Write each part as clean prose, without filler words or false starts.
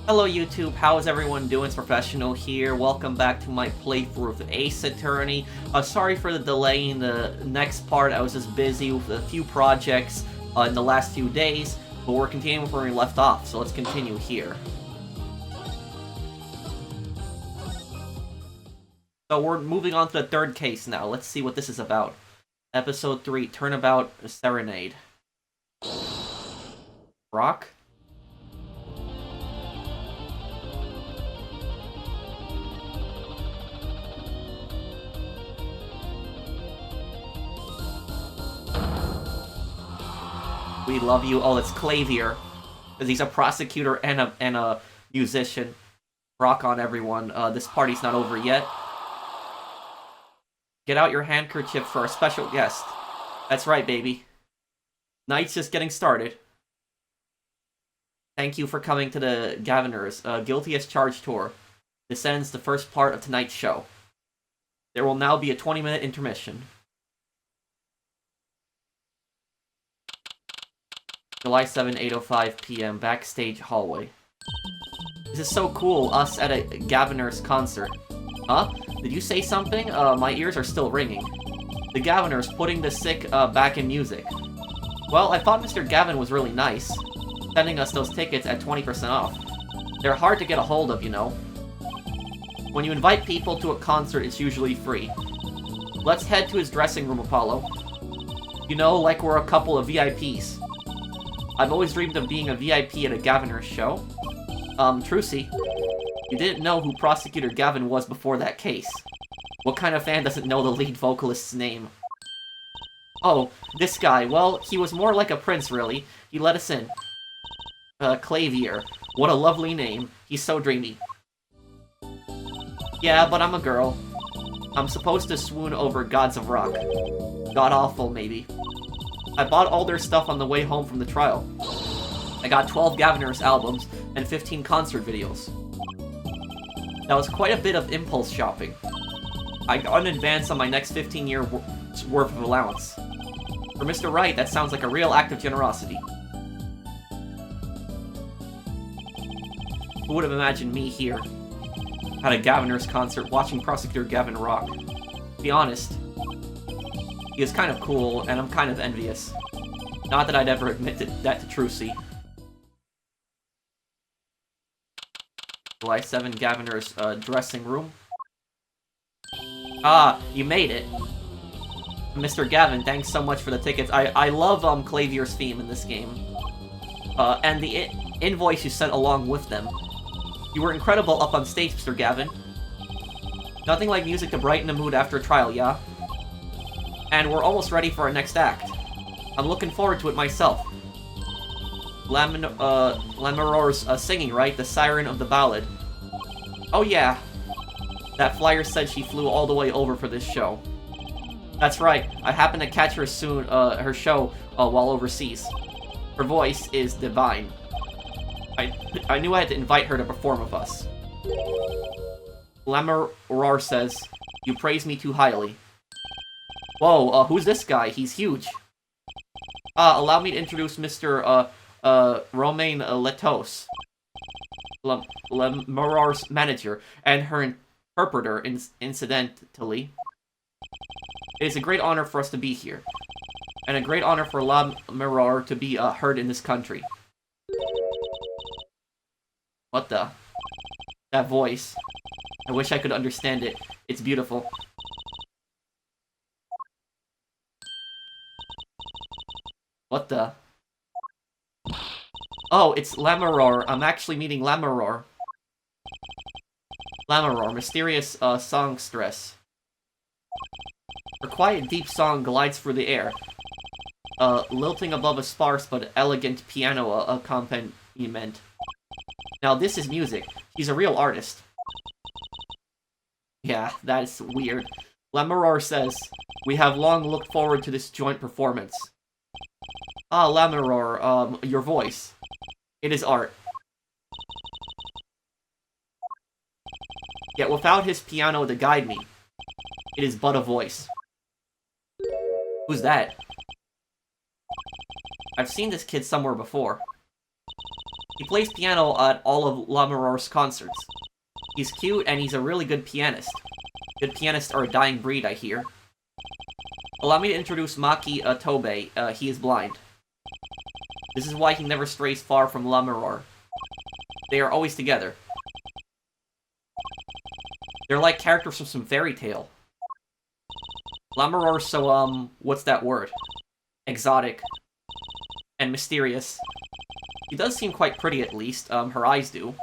Hello YouTube, how is everyone doing? It's Professional here. Welcome back to my playthrough of Ace Attorney. Sorry for the delay in the next part. I was just busy with a few projects in the last few days, but we're continuing where we left off, so let's continue here. So we're moving on to the third case now. Let's see what this is about. Episode 3, Turnabout Serenade. Rock? We love you. Oh, it's Clavier. Because he's a prosecutor and a musician. Rock on, everyone. This party's not over yet. Get out your handkerchief for our special guest. That's right, baby. Night's just getting started. Thank you for coming to the Gavinner's Guilty as Charged tour. This ends the first part of tonight's show. There will now be a 20-minute intermission. July 7, 8:05 p.m. Backstage hallway. This is so cool, us at a Gavinner's concert. Huh? Did you say something? My ears are still ringing. The Gavinner's putting the sick back in music. Well, I thought Mr. Gavin was really nice, sending us those tickets at 20% off. They're hard to get a hold of, you know. When you invite people to a concert, it's usually free. Let's head to his dressing room, Apollo. You know, like we're a couple of VIPs. I've always dreamed of being a VIP at a Gavinner's show. Trucy, you didn't know who Prosecutor Gavin was before that case. What kind of fan doesn't know the lead vocalist's name? Oh, this guy. Well, he was more like a prince, really. He let us in. Clavier. What a lovely name. He's so dreamy. Yeah, but I'm a girl. I'm supposed to swoon over gods of rock. God-awful, maybe. I bought all their stuff on the way home from the trial. I got 12 Gavinner's albums and 15 concert videos. That was quite a bit of impulse shopping. I got an advance on my next 15-year worth of allowance. For Mr. Wright, that sounds like a real act of generosity. Who would have imagined me here, at a Gavinner's concert, watching Prosecutor Gavin rock? To be honest, he is kind of cool, and I'm kind of envious. Not that I'd ever admit that to Trucy. July 7, Gavinner's dressing room. Ah, you made it. Mr. Gavin, thanks so much for the tickets. I love Clavier's theme in this game. And the invoice you sent along with them. You were incredible up on stage, Mr. Gavin. Nothing like music to brighten the mood after a trial, yeah? And we're almost ready for our next act. I'm looking forward to it myself. Lamiroir's singing, right? The siren of the ballad. Oh yeah. That flyer said she flew all the way over for this show. That's right. I happened to catch her soon, her show while overseas. Her voice is divine. I knew I had to invite her to perform with us. Lamiroir says, you praise me too highly. Whoa, who's this guy? He's huge. Allow me to introduce Mr. Romain Letos, Lamiroir's manager, and her interpreter, incidentally. It is a great honor for us to be here, and a great honor for Lamiroir to be heard in this country. What the? That voice. I wish I could understand it. It's beautiful. What the? Oh, it's Lamiroir. I'm actually meeting Lamiroir. Lamiroir, mysterious songstress. Her quiet, deep song glides through the air, lilting above a sparse but elegant piano accompaniment. Now this is music. She's a real artist. Yeah, that's weird. Lamiroir says, we have long looked forward to this joint performance. Ah, Lamiroir, your voice. It is art. Yet without his piano to guide me, it is but a voice. Who's that? I've seen this kid somewhere before. He plays piano at all of Lamiroir's concerts. He's cute, and he's a really good pianist. Good pianists are a dying breed, I hear. Allow me to introduce Maki Tobe. He is blind. This is why he never strays far from Lamiroir. They are always together. They're like characters from some fairy tale. Lamiroir's so, what's that word? Exotic. And mysterious. She does seem quite pretty, at least. Her eyes do.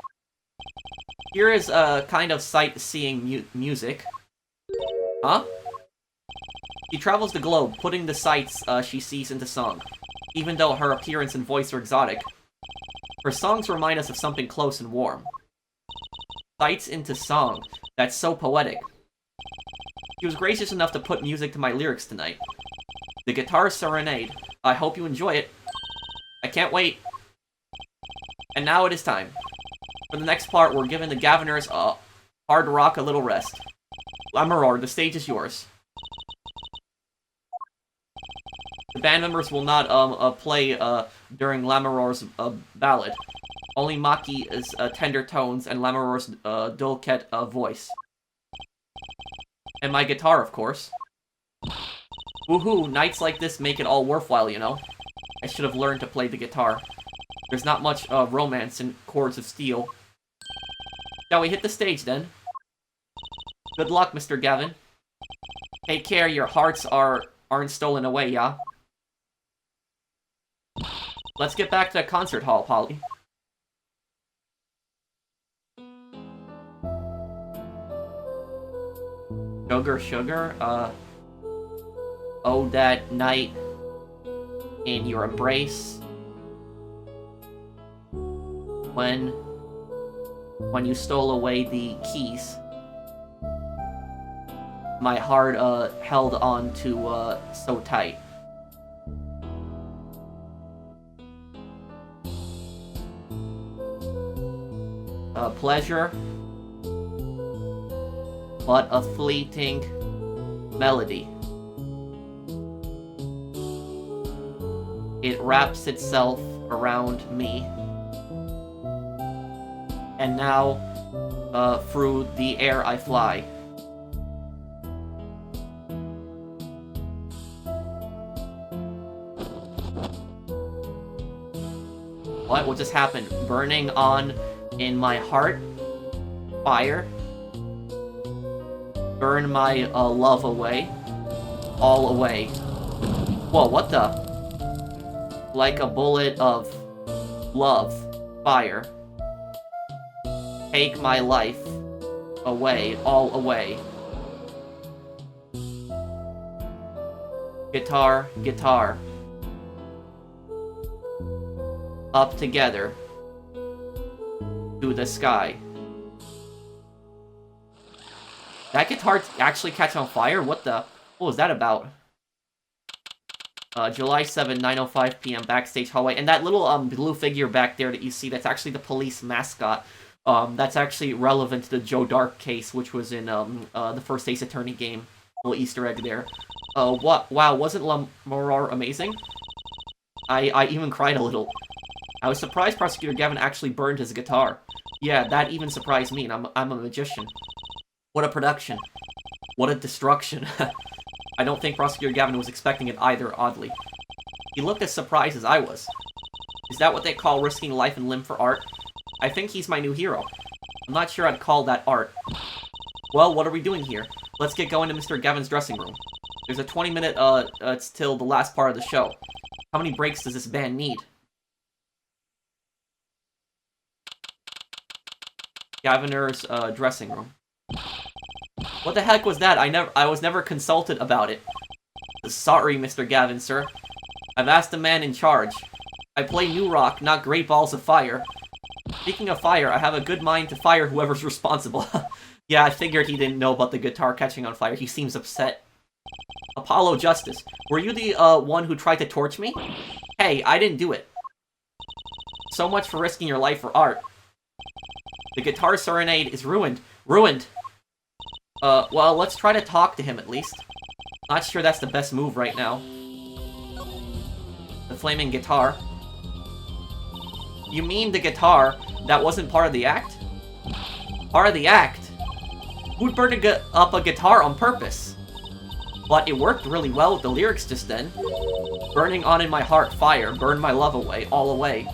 Here is a kind of sightseeing music. Huh? She travels the globe, putting the sights she sees into song. Even though her appearance and voice are exotic, her songs remind us of something close and warm. Sights into song. That's so poetic. She was gracious enough to put music to my lyrics tonight. The Guitar Serenade. I hope you enjoy it. I can't wait. And now it is time. For the next part, we're giving the Gavinners hard rock a little rest. Lamiroir, the stage is yours. The band members will not play during Lamiroir's ballad. Only Maki's tender tones and Lamiroir's dulcet voice. And my guitar, of course. Woohoo, nights like this make it all worthwhile, you know. I should have learned to play the guitar. There's not much romance in Chords of Steel. Shall we hit the stage, then? Good luck, Mr. Gavin. Take care, your hearts aren't stolen away, yeah? Let's get back to the concert hall, Polly. Sugar, sugar, oh, that night in your embrace. When you stole away the keys. My heart, held on to, so tight. Pleasure, but a fleeting melody. It wraps itself around me. And now, through the air I fly. What just happened? Burning on in my heart? Fire? Burn my love away? All away. Whoa, what the? Like a bullet of love. Fire. Take my life away, all away. Guitar, guitar. Up together. To the sky. That guitar actually catch on fire? What was that about? July 7, 9:05 p.m. Backstage hallway. And that little blue figure back there that you see, that's actually the police mascot. That's actually relevant to the Joe Dark case, which was in the first Ace Attorney game. Little Easter egg there. What? Wow, wasn't Lamiroir amazing? I even cried a little. I was surprised Prosecutor Gavin actually burned his guitar. Yeah, that even surprised me, and I'm a magician. What a production. What a destruction. I don't think Prosecutor Gavin was expecting it either, oddly. He looked as surprised as I was. Is that what they call risking life and limb for art? I think he's my new hero. I'm not sure I'd call that art. Well, what are we doing here? Let's get going to Mr. Gavin's dressing room. There's a 20-minute, it's till the last part of the show. How many breaks does this band need? Gavinner's, dressing room. What the heck was that? I was never consulted about it. Sorry, Mr. Gavin, sir. I've asked the man in charge. I play new rock, not Great Balls of Fire. Speaking of fire, I have a good mind to fire whoever's responsible. Yeah, I figured he didn't know about the guitar catching on fire. He seems upset. Apollo Justice, were you the, one who tried to torch me? Hey, I didn't do it. So much for risking your life for art. The Guitar Serenade is ruined. Ruined! Well, let's try to talk to him at least. Not sure that's the best move right now. The flaming guitar. You mean the guitar that wasn't part of the act? Part of the act? Who'd burn up a guitar on purpose? But it worked really well with the lyrics just then. Burning on in my heart, fire, burn my love away, all away.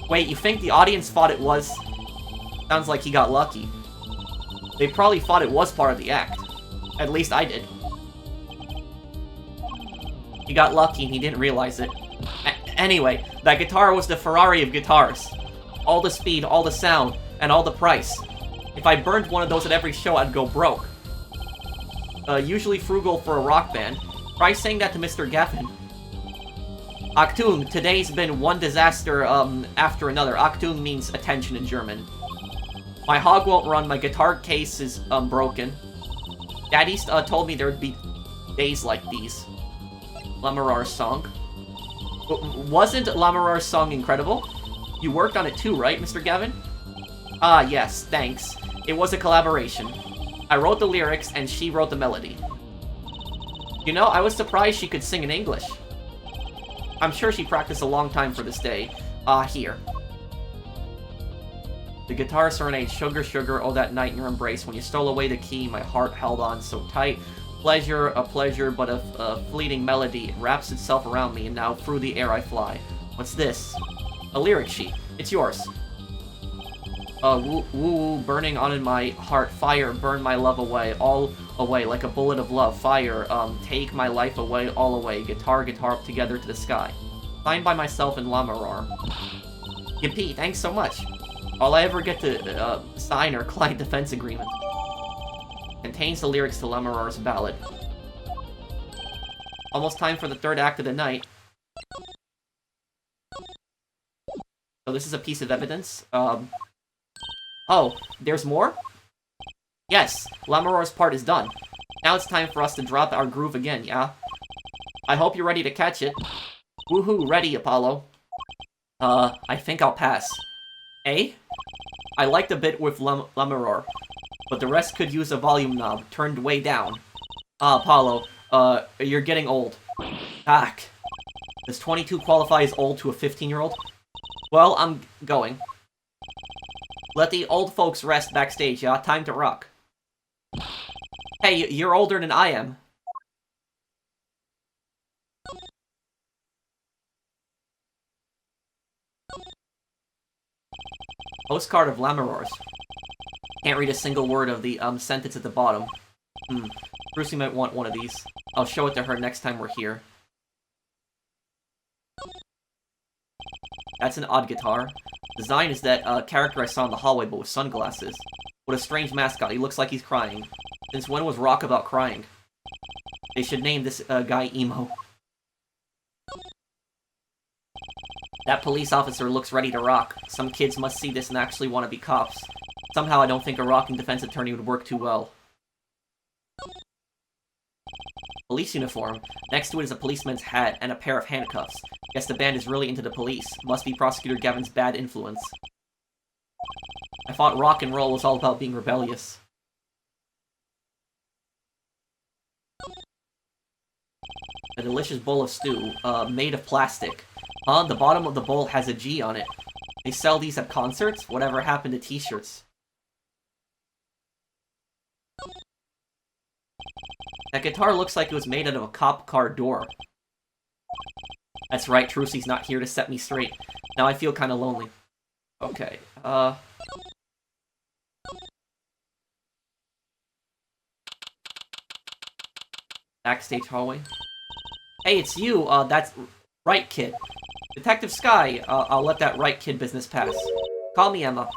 Wait, you think the audience thought it was... Sounds like he got lucky. They probably thought it was part of the act. At least I did. He got lucky and he didn't realize it. Anyway, that guitar was the Ferrari of guitars. All the speed, all the sound, and all the price. If I burned one of those at every show, I'd go broke. Usually frugal for a rock band. Try saying that to Mr. Gavin. Achtung, today's been one disaster, after another. Achtung means attention in German. My hog won't run, my guitar case is, broken. Daddy's, told me there'd be days like these. Lamiroir's song. Wasn't Lamiroir's song incredible? You worked on it too, right, Mr. Gavin? Ah, yes, thanks. It was a collaboration. I wrote the lyrics, and she wrote the melody. You know, I was surprised she could sing in English. I'm sure she practiced a long time for this day. Here. The guitar serenade, sugar, sugar, oh that night in your embrace. When you stole away the key, my heart held on so tight. Pleasure, a pleasure, but a fleeting melody. It wraps itself around me, and now through the air I fly. What's this? A lyric sheet. It's yours. Woo, woo, burning on in my heart. Fire, burn my love away. All away, like a bullet of love. Fire, take my life away, all away. Guitar, guitar, up together to the sky. Signed by myself and Lamiroir. Yippee, thanks so much. All I ever get to sign are client defense agreement. Contains the lyrics to Lamiroir's ballad. Almost time for the third act of the night. So this is a piece of evidence. Oh, there's more? Yes, Lamiroir's part is done. Now it's time for us to drop our groove again, yeah? I hope you're ready to catch it. Woohoo, ready, Apollo. I think I'll pass. Eh? I liked the bit with Lamiroir, but the rest could use a volume knob turned way down. Apollo, you're getting old. Back. Does 22 qualify as old to a 15-year-old? Well, I'm going. Let the old folks rest backstage, yeah? Time to rock. Hey, you're older than I am. Postcard of Lamiroir's. Can't read a single word of the, sentence at the bottom. Brucey might want one of these. I'll show it to her next time we're here. That's an odd guitar. Design is that, character I saw in the hallway, but with sunglasses. What a strange mascot. He looks like he's crying. Since when was rock about crying? They should name this, guy Emo. That police officer looks ready to rock. Some kids must see this and actually want to be cops. Somehow I don't think a rocking defense attorney would work too well. Police uniform. Next to it is a policeman's hat and a pair of handcuffs. Guess the band is really into the police. Must be Prosecutor Gavin's bad influence. I thought rock and roll was all about being rebellious. A delicious bowl of stew, made of plastic. The bottom of the bowl has a G on it. They sell these at concerts? Whatever happened to t-shirts? That guitar looks like it was made out of a cop car door. That's right, Trucy's not here to set me straight. Now I feel kinda lonely. Okay, Backstage hallway. Hey, it's you, that's right, kid. Detective Sky, I'll let that right kid business pass. Call me Emma.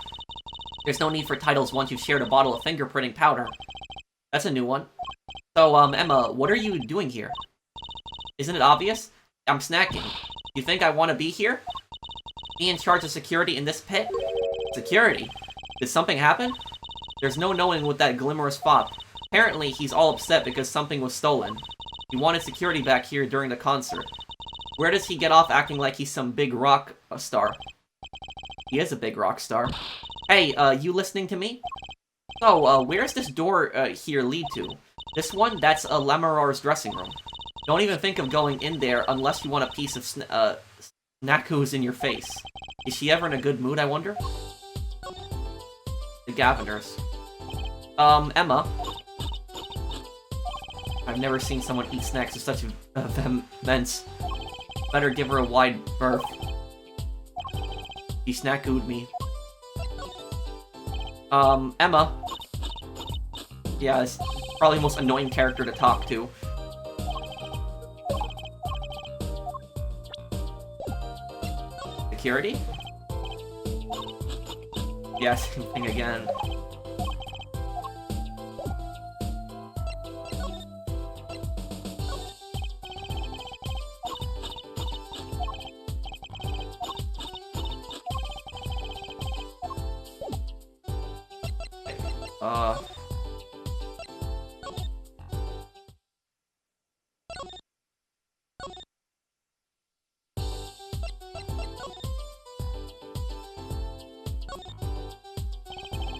There's no need for titles once you've shared a bottle of fingerprinting powder. That's a new one. So, Emma, what are you doing here? Isn't it obvious? I'm snacking. You think I want to be here? Me in charge of security in this pit? Security? Did something happen? There's no knowing with that glimmerous fop. Apparently, he's all upset because something was stolen. He wanted security back here during the concert. Where does he get off acting like he's some big rock star? He is a big rock star. Hey, you listening to me? So, where's this door, here lead to? This one? That's Lamiroir's dressing room. Don't even think of going in there unless you want a piece of Naku's in your face. Is she ever in a good mood, I wonder? The Gavinners. Emma. I've never seen someone eat snacks with such vehemence. Better give her a wide berth. She snackooed me. Emma. Yeah, it's probably the most annoying character to talk to. Security? Yeah, same thing again.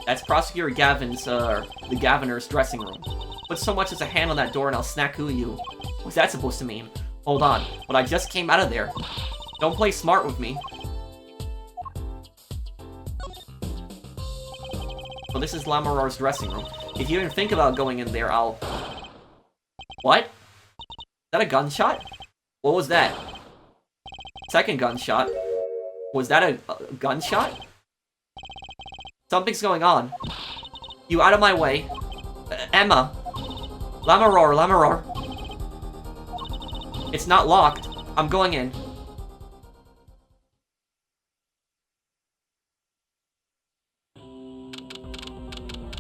That's Prosecutor Gavin's, the Gavinner's dressing room. Put so much as a hand on that door and I'll snackoo you. What's that supposed to mean? Hold on, but I just came out of there. Don't play smart with me. So this is Lamiroir's dressing room. If you even think about going in there, I'll... What? Is that a gunshot? What was that? Second gunshot. Was that a gunshot? Something's going on. You out of my way. Emma. Lamiroir. It's not locked. I'm going in.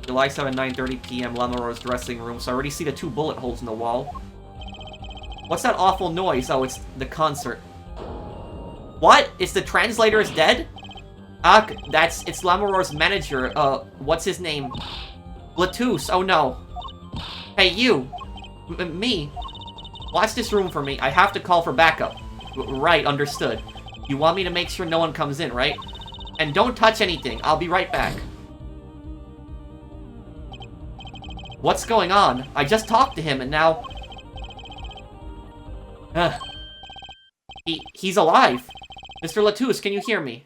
July 7, 9:30 p.m. Lamiroir's dressing room. So I already see the 2 bullet holes in the wall. What's that awful noise? Oh, it's the concert. What? It's the translator is dead? It's Lamiroir's manager, what's his name? Latouche, oh no. Hey, you! Me? Watch this room for me, I have to call for backup. Right, understood. You want me to make sure no one comes in, right? And don't touch anything, I'll be right back. What's going on? I just talked to him and now... He's alive! Mr. Latouche, can you hear me?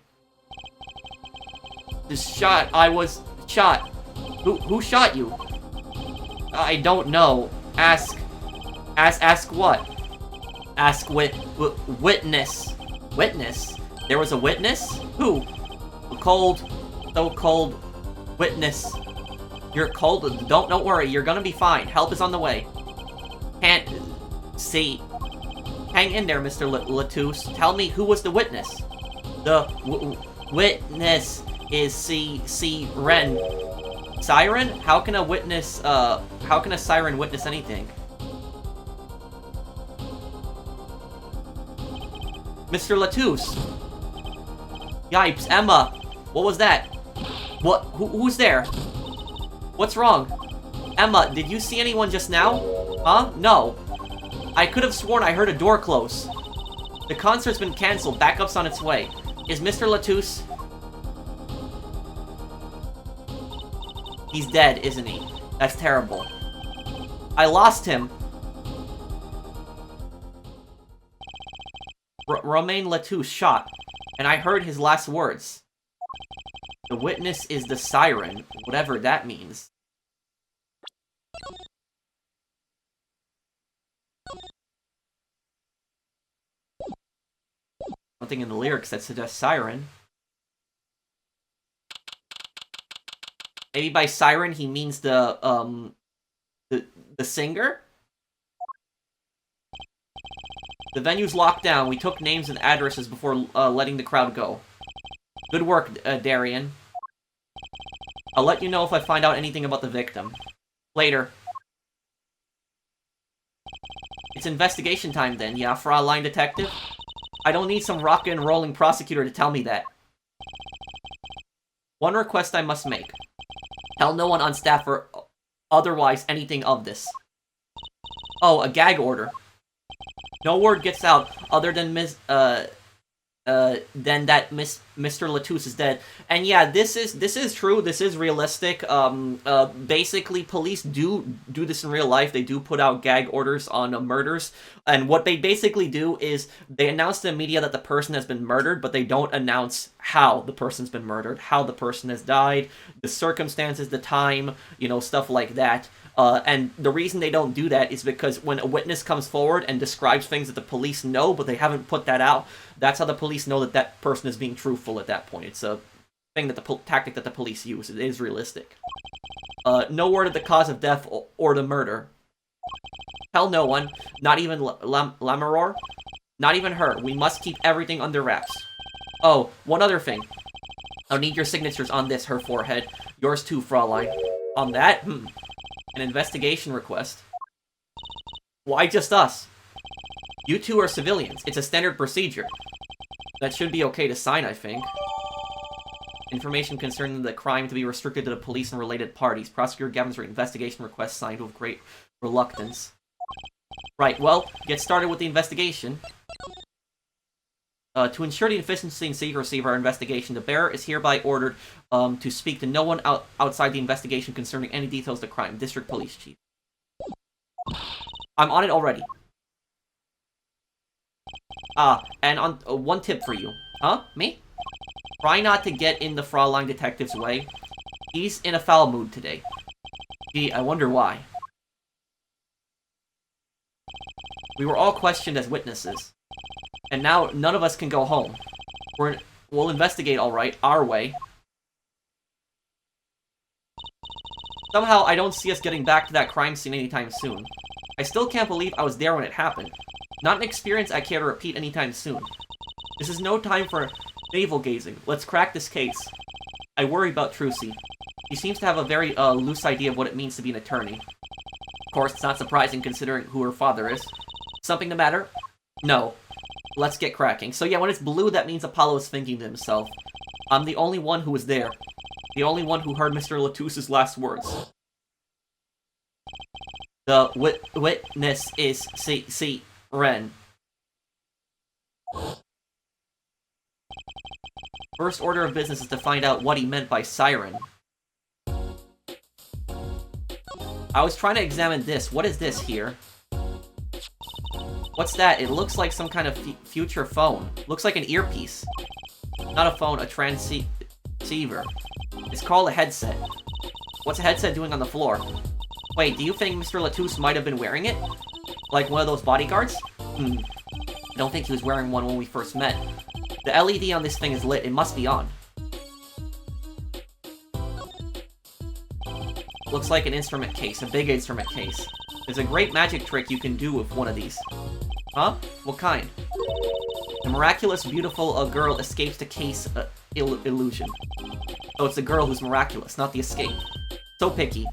I was shot. Who shot you? I don't know. Ask what? Ask witness. Witness? There was a witness? Who? So cold witness. You're cold. Don't worry. You're gonna be fine. Help is on the way. Can't see. Hang in there, Mr. Latouche. Tell me who was the witness. The witness is Siren. Siren? How can a siren witness anything? Mr. Latouche. Yipes, Emma. What was that? What? Who's there? What's wrong? Emma, did you see anyone just now? Huh? No. I could have sworn I heard a door close. The concert's been cancelled. Backup's on its way. Is Mr. Latouche... He's dead, isn't he? That's terrible. I lost him. Romain Latouche shot, and I heard his last words. The witness is the siren, whatever that means. Nothing in the lyrics that suggests siren. Maybe by siren he means the singer? The venue's locked down. We took names and addresses before letting the crowd go. Good work, Darian. I'll let you know if I find out anything about the victim. Later. It's investigation time then, yeah, Fra Line Detective? I don't need some rock and rolling prosecutor to tell me that. One request I must make. Tell no one on staff or otherwise anything of this. Oh, a gag order. No word gets out other than then that Mr. Latouche is dead. And yeah, this is true. This is realistic. Basically, police do this in real life. They do put out gag orders on murders, and what they basically do is they announce to the media that the person has been murdered, but they don't announce how the person's been murdered, how the person has died, the circumstances, the time, stuff like that. And the reason they don't do that is because when a witness comes forward and describes things that the police know, but they haven't put that out, that's how the police know that that person is being truthful at that point. It's a thing that tactic that the police use. It is realistic. No word of the cause of death or the murder. Tell no one, not even Lamiroir, not even her. We must keep everything under wraps. Oh, one other thing. I'll need your signatures on this, her forehead. Yours too, Fraulein. On that? An investigation request. Why just us? You two are civilians. It's a standard procedure. That should be okay to sign, I think. Information concerning the crime to be restricted to the police and related parties. Prosecutor Gavinner's investigation request signed with great reluctance. Right, well, get started with the investigation. To ensure the efficiency and secrecy of our investigation, the bearer is hereby ordered to speak to no one outside the investigation concerning any details of the crime. District Police Chief. I'm on it already. And on one tip for you. Huh? Me? Try not to get in the Fraulein detective's way. He's in a foul mood today. Gee, I wonder why. We were all questioned as witnesses. And now none of us can go home. We'll investigate alright, our way. Somehow, I don't see us getting back to that crime scene anytime soon. I still can't believe I was there when it happened. Not an experience I care to repeat anytime soon. This is no time for navel-gazing. Let's crack this case. I worry about Trucy. He seems to have a very loose idea of what it means to be an attorney. Of course, it's not surprising considering who her father is. Something the matter? No. Let's get cracking. So yeah, when it's blue, that means Apollo is thinking to himself. I'm the only one who was there. The only one who heard Mr. Latouche's last words. The witness is C. Ren. First order of business is to find out what he meant by siren. I was trying to examine this. What is this here? What's that? It looks like some kind of future phone. Looks like an earpiece. Not a phone, a transceiver. It's called a headset. What's a headset doing on the floor? Wait, do you think Mr. Latouche might have been wearing it? Like one of those bodyguards? I don't think he was wearing one when we first met. The LED on this thing is lit. It must be on. Looks like an instrument case, a big instrument case. There's a great magic trick you can do with one of these. Huh? What kind? The miraculous, beautiful girl escapes the case illusion. So it's the girl who's miraculous, not the escape. So picky.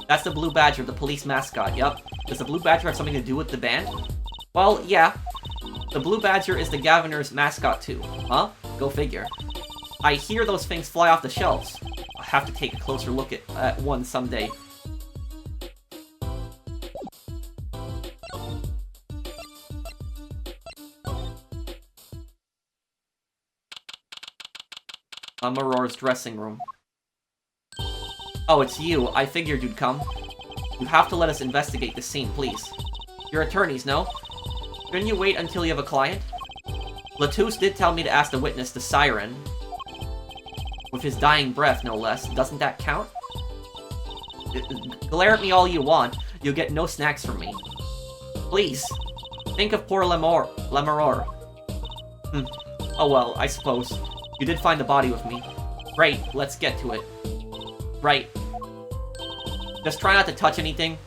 That's the Blue Badger, the police mascot, yep. Does the Blue Badger have something to do with the band? Well, yeah. The Blue Badger is the Gavinner's mascot too. Huh? Go figure. I hear those things fly off the shelves. I'll have to take a closer look at one someday. Lamiroir's dressing room. Oh, it's you. I figured you'd come. You have to let us investigate the scene, please. You're attorneys, no? Shouldn't you wait until you have a client? Latouche did tell me to ask the witness the siren. With his dying breath, no less. Doesn't that count? Glare at me all you want. You'll get no snacks from me. Please. Think of poor Lamiroir. Oh well, I suppose. You did find the body with me. Great, let's get to it. Right. Just try not to touch anything.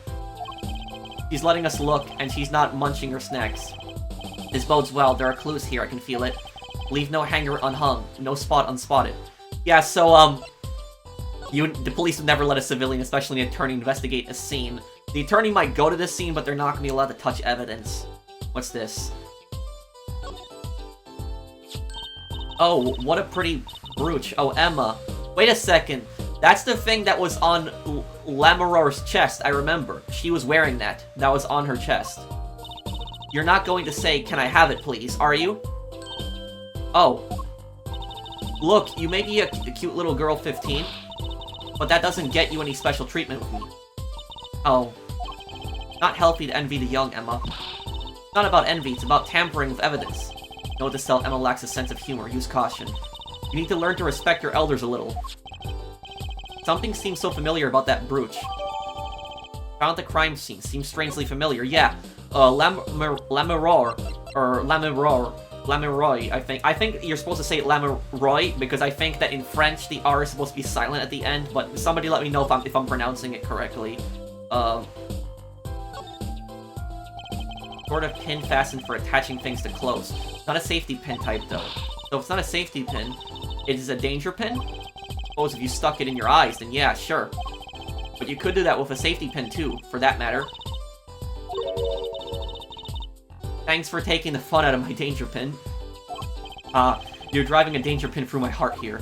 She's letting us look, and she's not munching her snacks. This bodes well. There are clues here, I can feel it. Leave no hanger unhung, no spot unspotted. Yeah, so, the police would never let a civilian, especially an attorney, investigate a scene. The attorney might go to this scene, but they're not gonna be allowed to touch evidence. What's this? Oh, what a pretty brooch. Oh, Emma. Wait a second. That's the thing that was on Lamiroir's chest, I remember. She was wearing that. That was on her chest. You're not going to say, "Can I have it, please?" Are you? Oh. Look, you may be a cute little girl 15, but that doesn't get you any special treatment with me. Oh. Not healthy to envy the young, Emma. It's not about envy, it's about tampering with evidence. Note to self, Emma lacks a sense of humor. Use caution. You need to learn to respect your elders a little. Something seems so familiar about that brooch. Found the crime scene. Seems strangely familiar. Yeah. Lamiroir. Or Lamiroir, I think. I think you're supposed to say Lamiroir, because I think that in French, the R is supposed to be silent at the end, but somebody let me know if I'm pronouncing it correctly. Sort of pin fastened for attaching things to clothes. Not a safety pin type, though. So if it's not a safety pin, it is a danger pin? Suppose if you stuck it in your eyes, then yeah, sure. But you could do that with a safety pin, too, for that matter. Thanks for taking the fun out of my danger pin. You're driving a danger pin through my heart here.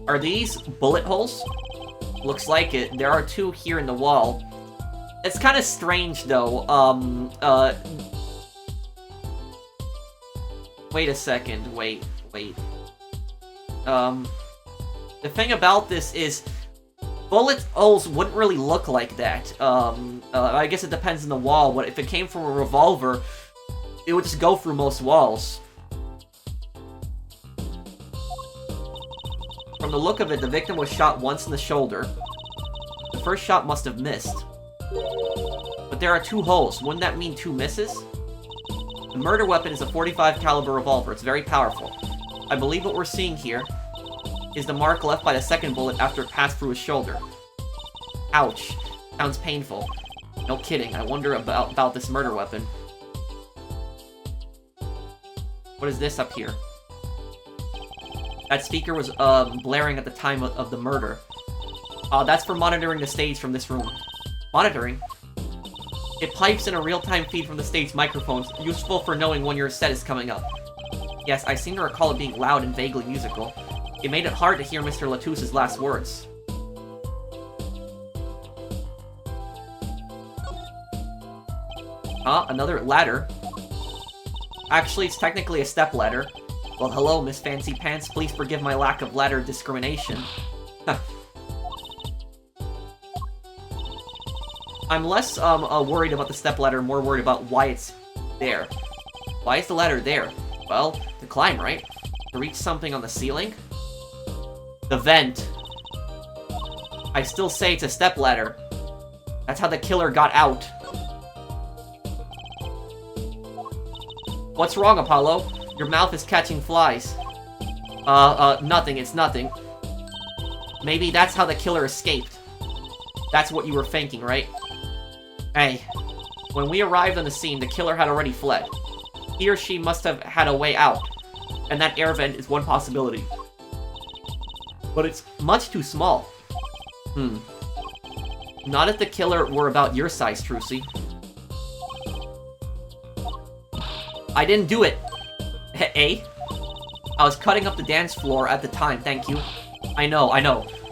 Are these bullet holes? Looks like it. There are two here in the wall. It's kind of strange, though. Wait a second. Wait. The thing about this is, bullet holes wouldn't really look like that. I guess it depends on the wall, but if it came from a revolver, it would just go through most walls. From the look of it, the victim was shot once in the shoulder. The first shot must have missed. But there are two holes. Wouldn't that mean two misses? The murder weapon is a .45 caliber revolver. It's very powerful. I believe what we're seeing here is the mark left by the second bullet after it passed through his shoulder. Ouch. Sounds painful. No kidding. I wonder about this murder weapon. What is this up here? That speaker was blaring at the time of the murder. That's for monitoring the stage from this room. Monitoring? It pipes in a real-time feed from the stage microphones, useful for knowing when your set is coming up. Yes, I seem to recall it being loud and vaguely musical. It made it hard to hear Mr. Latous's last words. Another ladder. Actually, it's technically a step ladder. Well, hello, Miss Fancy Pants. Please forgive my lack of ladder discrimination. I'm less worried about the stepladder, more worried about why it's there. Why is the ladder there? Well, to climb, right? To reach something on the ceiling? The vent. I still say it's a stepladder. That's how the killer got out. What's wrong, Apollo? Your mouth is catching flies. Nothing, it's nothing. Maybe that's how the killer escaped. That's what you were thinking, right? Hey, when we arrived on the scene, the killer had already fled. He or she must have had a way out, and that air vent is one possibility. But it's much too small. Not if the killer were about your size, Trucy. I didn't do it. Eh? I was cutting up the dance floor at the time, thank you. I know.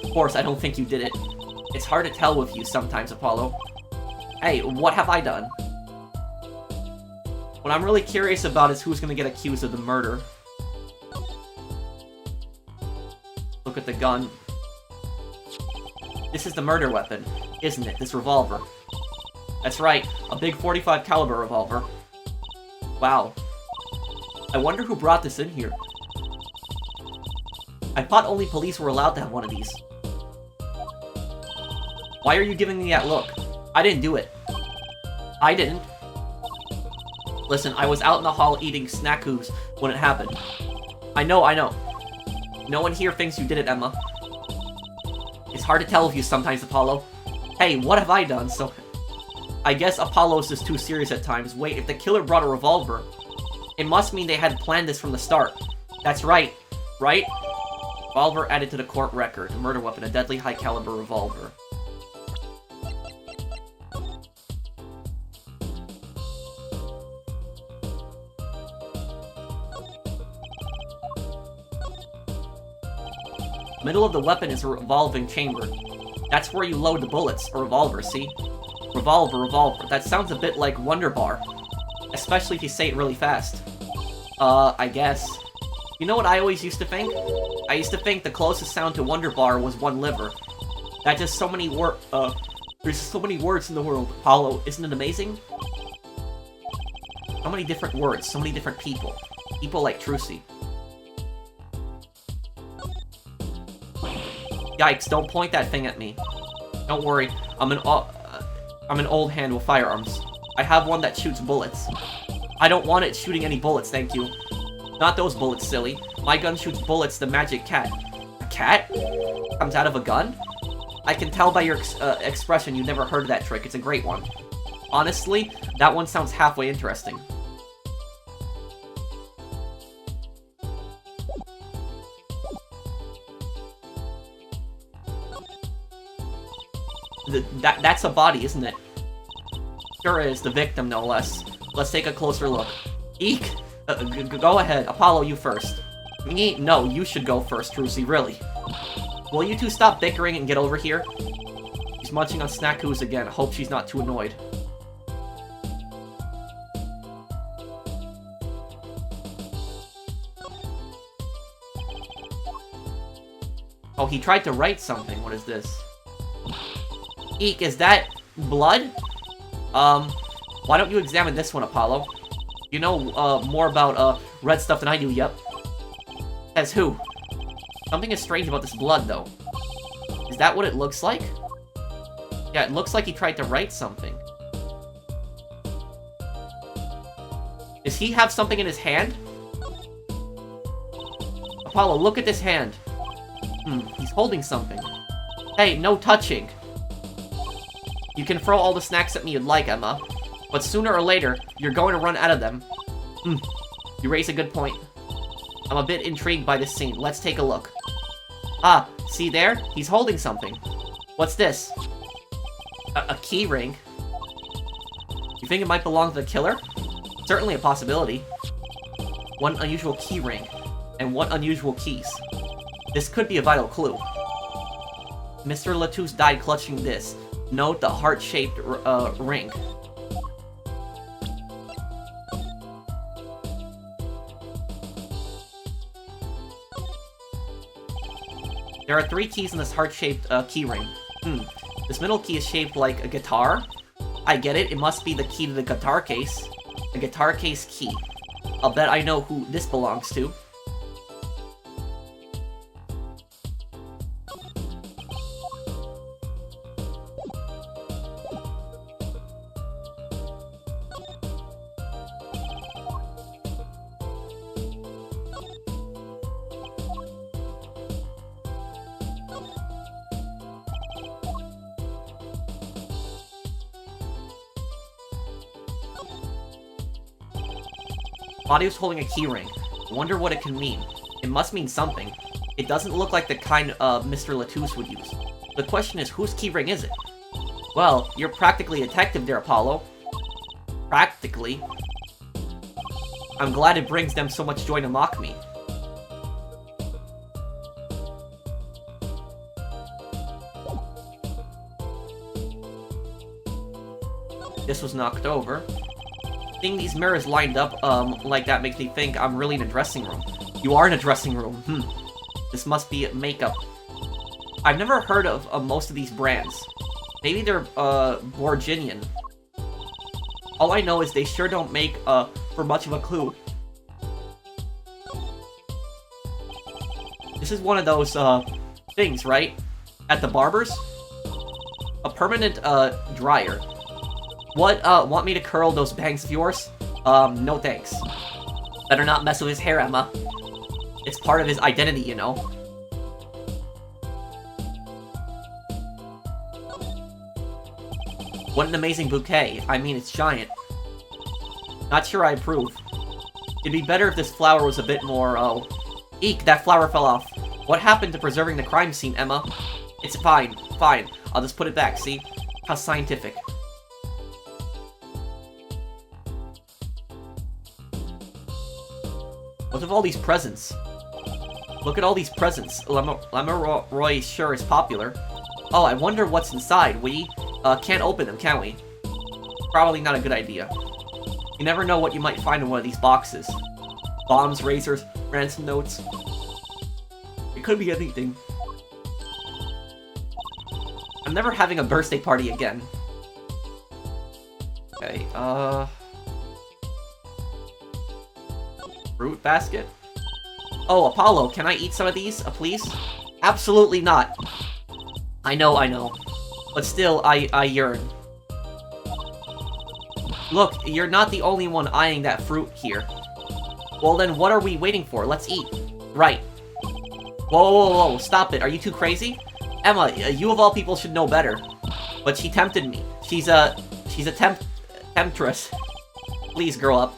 Of course, I don't think you did it. It's hard to tell with you sometimes, Apollo. Hey, what have I done? What I'm really curious about is who's gonna get accused of the murder. Look at the gun. This is the murder weapon, isn't it? This revolver. That's right, a big .45 caliber revolver. Wow. I wonder who brought this in here. I thought only police were allowed to have one of these. Why are you giving me that look? I didn't do it. I didn't. Listen, I was out in the hall eating snackoos when it happened. I know. No one here thinks you did it, Emma. It's hard to tell with you sometimes, Apollo. Hey, what have I done? So, I guess Apollo's just too serious at times. Wait, if the killer brought a revolver, it must mean they had planned this from the start. That's right. Right? Revolver added to the court record. A murder weapon, a deadly high-caliber revolver. Middle of the weapon is a revolving chamber. That's where you load the bullets. A revolver, see? Revolver. That sounds a bit like Wonder Bar. Especially if you say it really fast. I guess. You know what I always used to think? I used to think the closest sound to Wonder Bar was one liver. That's just so many there's so many words in the world. Apollo, isn't it amazing? So many different words, so many different people. People like Trucy. Yikes, don't point that thing at me. Don't worry, I'm an old hand with firearms. I have one that shoots bullets. I don't want it shooting any bullets, thank you. Not those bullets, silly. My gun shoots bullets, the magic cat. A cat? Comes out of a gun? I can tell by your expression you never heard that trick. It's a great one. Honestly, that one sounds halfway interesting. That's a body, isn't it? Sure is, the victim, no less. Let's take a closer look. Eek! Go ahead, Apollo, you first. No, you should go first, Trucy, really. Will you two stop bickering and get over here? She's munching on Snackoos again. Hope she's not too annoyed. Oh, he tried to write something. What is this? Eek, is that blood? Why don't you examine this one, Apollo? You know, more about, red stuff than I do, yep. Says who? Something is strange about this blood, though. Is that what it looks like? Yeah, it looks like he tried to write something. Does he have something in his hand? Apollo, look at this hand. He's holding something. Hey, no touching. You can throw all the snacks at me you'd like, Emma. But sooner or later, you're going to run out of them. You raise a good point. I'm a bit intrigued by this scene. Let's take a look. Ah, see there? He's holding something. What's this? A key ring. You think it might belong to the killer? Certainly a possibility. One unusual key ring, and one unusual keys. This could be a vital clue. Mr. Latouche died clutching this. Note the heart-shaped ring. There are 3 keys in this heart-shaped key ring. This middle key is shaped like a guitar. I get it, it must be the key to the guitar case. A guitar case key. I'll bet I know who this belongs to. Body was holding a keyring. Wonder what it can mean. It must mean something. It doesn't look like the kind Mr. Latouche would use. The question is, whose keyring is it? Well, you're practically a detective there, Apollo. Practically. I'm glad it brings them so much joy to mock me. This was knocked over. Seeing these mirrors lined up, like that makes me think I'm really in a dressing room. You are in a dressing room, This must be makeup. I've never heard of most of these brands. Maybe they're, Borginian. All I know is they sure don't make, for much of a clue. This is one of those, things, right? At the barber's? A permanent, dryer. What, want me to curl those bangs of yours? No thanks. Better not mess with his hair, Emma. It's part of his identity, you know. What an amazing bouquet. I mean, it's giant. Not sure I approve. It'd be better if this flower was a bit more, Eek, that flower fell off. What happened to preserving the crime scene, Emma? It's fine, fine. I'll just put it back, see? How scientific. What of all these presents? Look at all these presents. Lamiroir sure is popular. Oh, I wonder what's inside. We can't open them, can we? Probably not a good idea. You never know what you might find in one of these boxes. Bombs, razors, ransom notes. It could be anything. I'm never having a birthday party again. Okay, fruit basket? Oh, Apollo, can I eat some of these, please? Absolutely not. I know. But still, I yearn. Look, you're not the only one eyeing that fruit here. Well then, what are we waiting for? Let's eat. Right. Whoa, stop it. Are you too crazy? Emma, you of all people should know better. But she tempted me. She's a temptress. Please, grow up.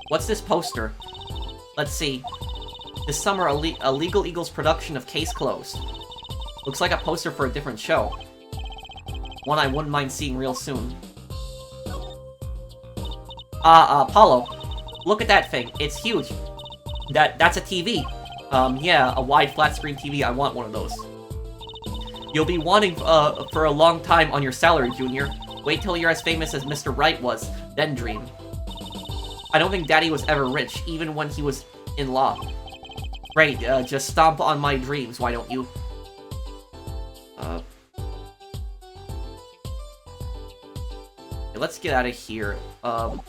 What's this poster? Let's see. This summer, a Legal Eagles production of Case Closed. Looks like a poster for a different show. One I wouldn't mind seeing real soon. Apollo. Look at that thing. It's huge. That's a TV. Yeah, a wide flat-screen TV. I want one of those. You'll be wanting, for a long time on your salary, Junior. Wait till you're as famous as Mr. Wright was, then dream. I don't think Daddy was ever rich, even when he was in law. Great, just stomp on my dreams, why don't you? Let's get out of here. The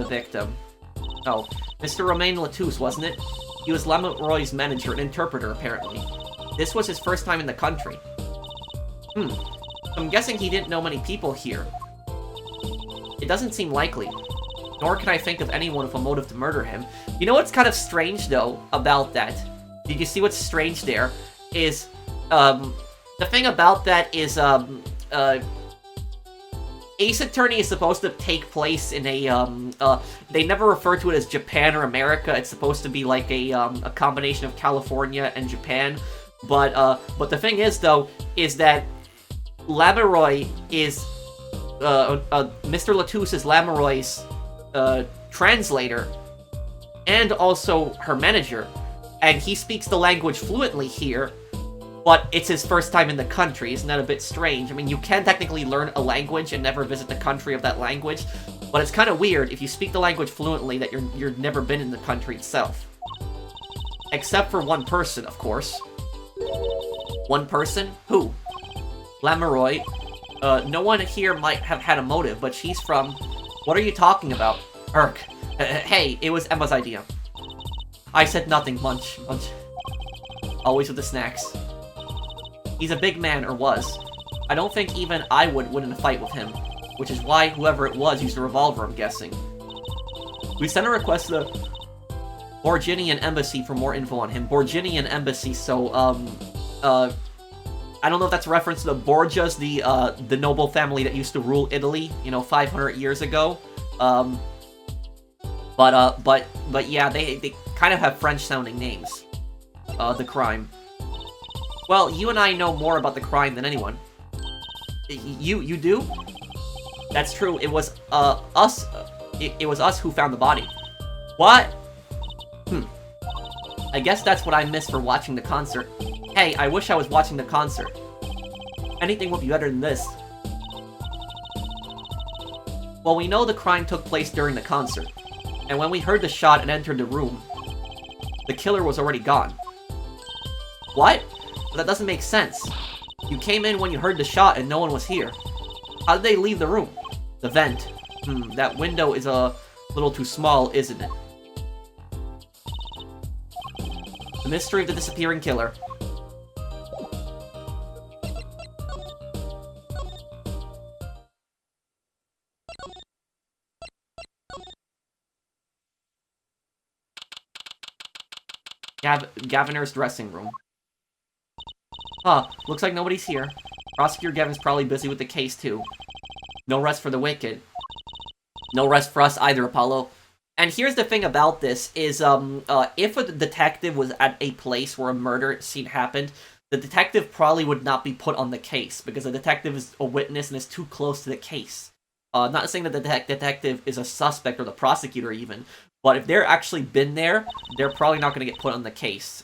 victim. Oh, Mr. Romain Latouche, wasn't it? He was Lamiroir's manager and interpreter, apparently. This was his first time in the country. I'm guessing he didn't know many people here. It doesn't seem likely. Nor can I think of anyone with a motive to murder him. You know what's kind of strange, though, about that? Did you see what's strange there? Is, the thing about that is, Ace Attorney is supposed to take place in a, they never refer to it as Japan or America. It's supposed to be like a combination of California and Japan. But the thing is, though, is that Lamiroir is, Mr. Latouche is Lamiroir's, translator, and also her manager, and he speaks the language fluently here, but it's his first time in the country. Isn't that a bit strange? I mean, you can technically learn a language and never visit the country of that language, but it's kind of weird if you speak the language fluently that you've never been in the country itself. Except for one person, of course. One person? Who? Lamiroir. No one here might have had a motive, but she's from... What are you talking about? Urk. Hey, it was Emma's idea. I said nothing, Munch. Always with the snacks. He's a big man, or was. I don't think even I would win in a fight with him. Which is why whoever it was used a revolver, I'm guessing. We sent a request to the Borginian Embassy for more info on him. Borginian Embassy, so, I don't know if that's a reference to the Borgias, the noble family that used to rule Italy, 500 years ago. But yeah, they kind of have French-sounding names. The crime. Well, you and I know more about the crime than anyone. You do? That's true. It was, us. It was us who found the body. What? I guess that's what I missed for watching the concert. Hey, I wish I was watching the concert. Anything would be better than this. Well, we know the crime took place during the concert. And when we heard the shot and entered the room, the killer was already gone. What? But that doesn't make sense. You came in when you heard the shot and no one was here. How did they leave the room? The vent. That window is a little too small, isn't it? The mystery of the disappearing killer. Gavinner's dressing room. Huh, looks like nobody's here. Prosecutor Gavin's probably busy with the case, too. No rest for the wicked. No rest for us either, Apollo. And here's the thing about this, is, if a detective was at a place where a murder scene happened, the detective probably would not be put on the case, because the detective is a witness and is too close to the case. Not saying that the detective is a suspect or the prosecutor even, but if they're actually been there, they're probably not going to get put on the case.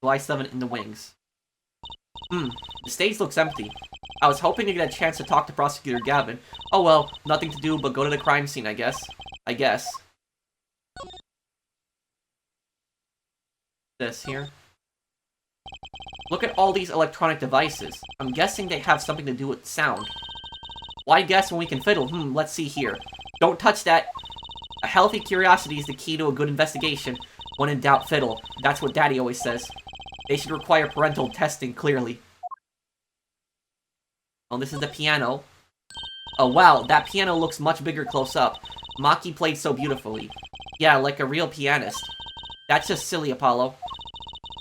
July 7 in the wings. The stage looks empty. I was hoping to get a chance to talk to Prosecutor Gavin. Oh well, nothing to do but go to the crime scene, I guess. This here. Look at all these electronic devices. I'm guessing they have something to do with sound. Why guess when we can fiddle? Let's see here. Don't touch that. A healthy curiosity is the key to a good investigation. When in doubt, fiddle. That's what Daddy always says. They should require parental testing, clearly. Oh, this is the piano. Oh, wow, that piano looks much bigger close up. Maki played so beautifully. Yeah, like a real pianist. That's just silly, Apollo.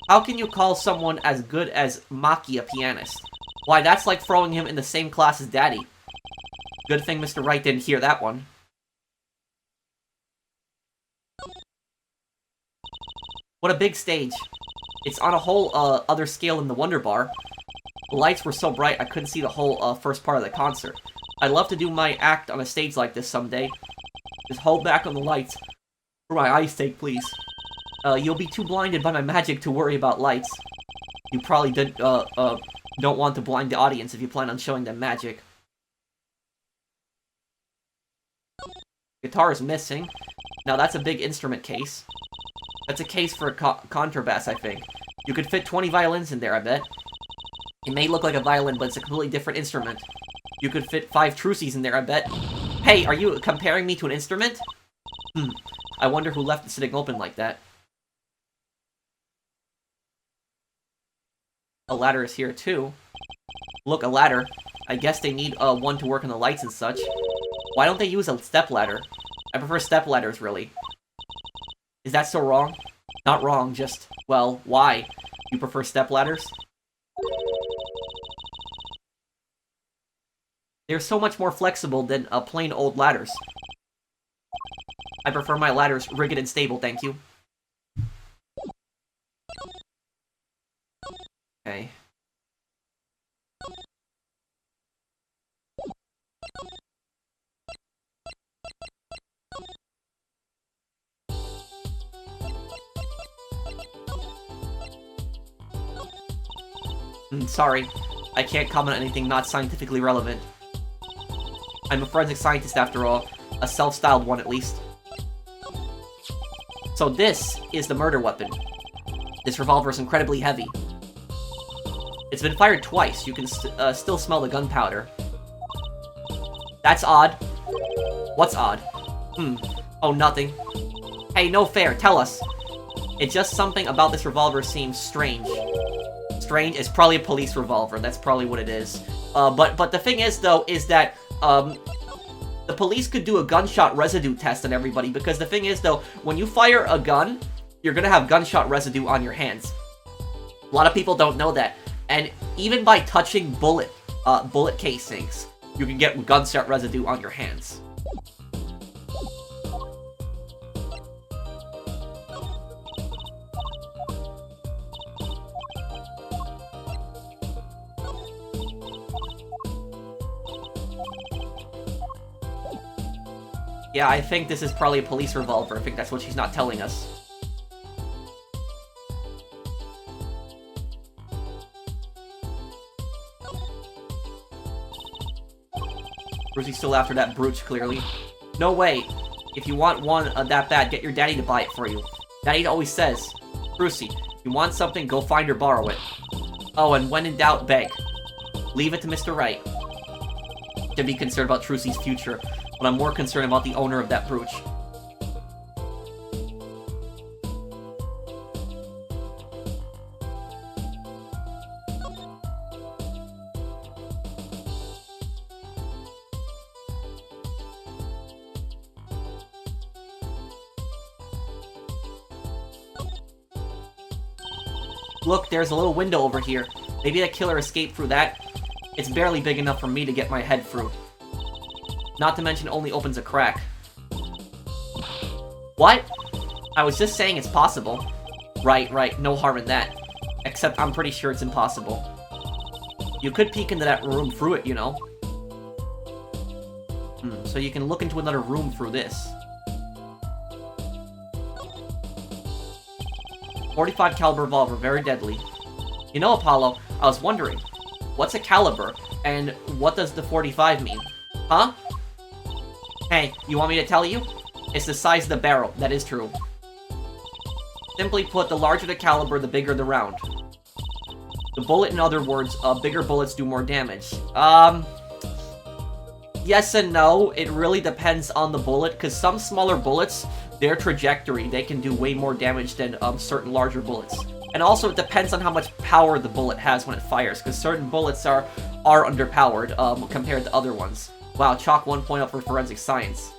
How can you call someone as good as Maki a pianist? Why, that's like throwing him in the same class as Daddy. Good thing Mr. Wright didn't hear that one. What a big stage. It's on a whole other scale than the Wonder Bar. The lights were so bright I couldn't see the whole first part of the concert. I'd love to do my act on a stage like this someday. Just hold back on the lights. For my eyes' sake, please. You'll be too blinded by my magic to worry about lights. You probably don't want to blind the audience if you plan on showing them magic. Guitar is missing. Now that's a big instrument case. That's a case for contrabass, I think. You could fit 20 violins in there, I bet. It may look like a violin, but it's a completely different instrument. You could fit 5 truces in there, I bet. Hey, are you comparing me to an instrument? I wonder who left the sitting open like that. A ladder is here, too. Look, a ladder. I guess they need one to work on the lights and such. Why don't they use a step ladder? I prefer step ladders, really. Is that so wrong? Not wrong, just, well, why? You prefer step ladders? They're so much more flexible than plain old ladders. I prefer my ladders rigid and stable, thank you. Okay. Sorry, I can't comment on anything not scientifically relevant. I'm a forensic scientist after all, a self-styled one at least. So this is the murder weapon. This revolver is incredibly heavy. It's been fired twice, you can still smell the gunpowder. That's odd. What's odd? Oh, nothing. Hey, no fair, tell us. It's just something about this revolver seems strange. Strange? It's probably a police revolver, that's probably what it is. But the thing is, though, is that, the police could do a gunshot residue test on everybody, because the thing is, though, when you fire a gun, you're gonna have gunshot residue on your hands. A lot of people don't know that. And even by touching bullet casings, you can get gunshot residue on your hands. Yeah, I think this is probably a police revolver. I think that's what she's not telling us. Brucey's still after that brooch, clearly. No way. If you want one that bad, get your daddy to buy it for you. Daddy always says, Brucey, if you want something, go find or borrow it. Oh, and when in doubt, beg. Leave it to Mr. Wright to be concerned about Trucy's future, but I'm more concerned about the owner of that brooch. Look, there's a little window over here. Maybe the killer escaped through that. It's barely big enough for me to get my head through. Not to mention it only opens a crack. What? I was just saying it's possible. Right, no harm in that. Except I'm pretty sure it's impossible. You could peek into that room through it, you know. So you can look into another room through this. 45 caliber revolver, very deadly. You know, Apollo, I was wondering, what's a caliber, and what does the 45 mean? Huh? Hey, you want me to tell you? It's the size of the barrel, that is true. Simply put, the larger the caliber, the bigger the round. The bullet, in other words, bigger bullets do more damage. Yes and no, it really depends on the bullet, because some smaller bullets, their trajectory, they can do way more damage than certain larger bullets. And also, it depends on how much power the bullet has when it fires, because certain bullets are underpowered compared to other ones. Wow, chalk 1 point up for forensic science.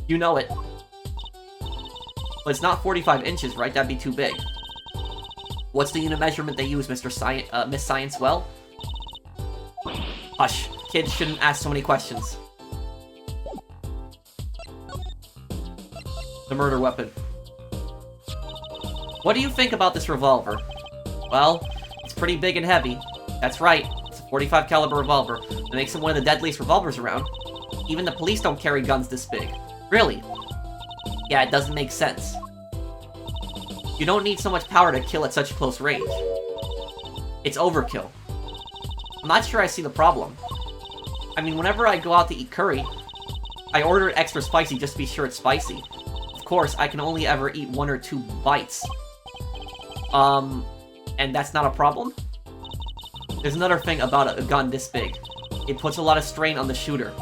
You know it. But it's not 45 inches, right? That'd be too big. What's the unit measurement they use, Miss Science? Well? Hush. Kids shouldn't ask so many questions. The murder weapon. What do you think about this revolver? Well, it's pretty big and heavy. That's right. It's a 45 caliber revolver. That makes it one of the deadliest revolvers around. Even the police don't carry guns this big. Really? Yeah, it doesn't make sense. You don't need so much power to kill at such close range. It's overkill. I'm not sure I see the problem. I mean, whenever I go out to eat curry, I order it extra spicy just to be sure it's spicy. Of course, I can only ever eat 1 or 2 bites. And that's not a problem? There's another thing about a gun this big. It puts a lot of strain on the shooter.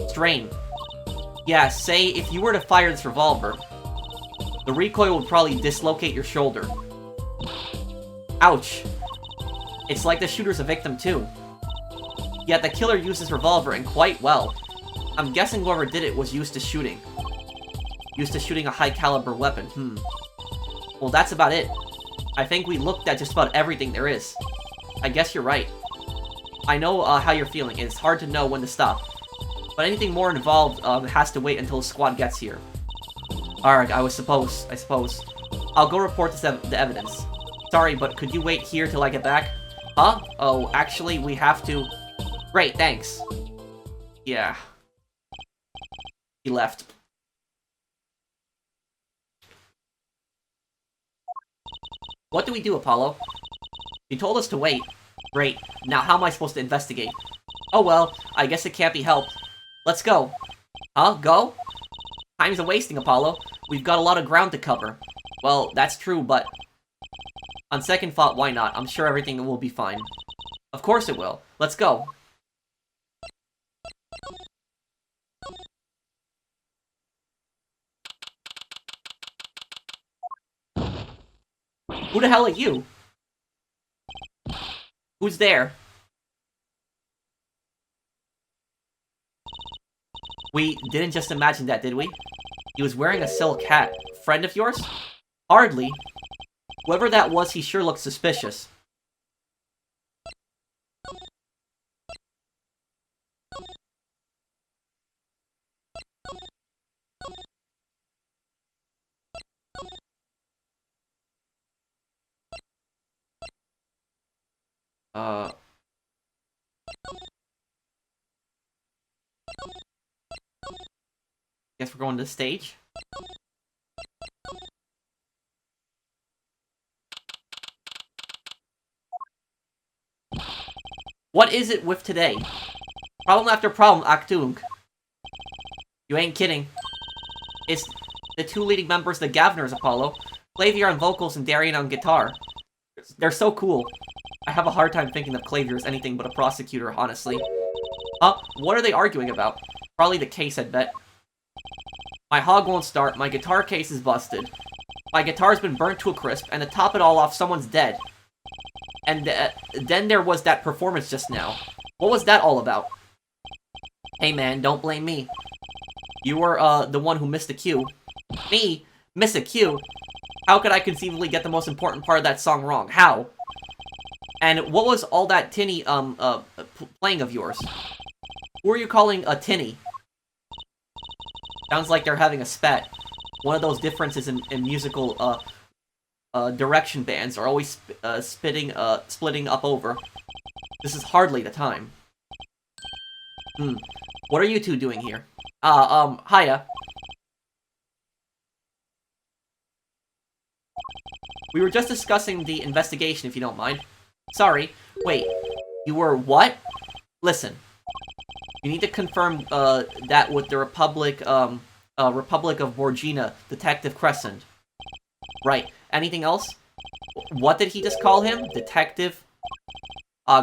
Strain. Yeah, say if you were to fire this revolver, the recoil would probably dislocate your shoulder. Ouch. It's like the shooter's a victim too. Yet the killer used his revolver, and quite well. I'm guessing whoever did it was used to shooting. Used to shooting a high-caliber weapon, Well, that's about it. I think we looked at just about everything there is. I guess you're right. I know how you're feeling, and it's hard to know when to stop. But anything more involved has to wait until the squad gets here. Alright, I suppose. I'll go report the evidence. Sorry, but could you wait here till I get back? Huh? Oh, actually, we have to... Great, thanks. Yeah. He left. What do we do, Apollo? You told us to wait. Great. Now how am I supposed to investigate? Oh well, I guess it can't be helped. Let's go. Huh? Go? Time's a-wasting, Apollo. We've got a lot of ground to cover. Well, that's true, but... On second thought, why not? I'm sure everything will be fine. Of course it will. Let's go. Who the hell are you? Who's there? We didn't just imagine that, did we? He was wearing a silk hat. Friend of yours? Hardly. Whoever that was, he sure looked suspicious. Guess we're going to the stage. What is it with today? Problem after problem, Achtung. You ain't kidding. It's the 2 leading members of the Gavinners, Apollo. Clavier on vocals and Darian on guitar. They're so cool. I have a hard time thinking of Clavier as anything but a prosecutor, honestly. What are they arguing about? Probably the case, I'd bet. My hog won't start, my guitar case is busted. My guitar's been burnt to a crisp, and to top it all off, someone's dead. And then there was that performance just now. What was that all about? Hey man, don't blame me. You were, the one who missed the cue. Me? Miss a cue? How could I conceivably get the most important part of that song wrong? How? And what was all that tinny, playing of yours? Who are you calling a tinny? Sounds like they're having a spat. one of those differences in musical direction bands are always splitting up over. This is hardly the time. What are you two doing here? Hiya. We were just discussing the investigation, if you don't mind. Sorry. Wait. You were what? Listen. You need to confirm, that with the Republic of Borgina, Detective Crescent. Right. Anything else? What did he just call him? Detective?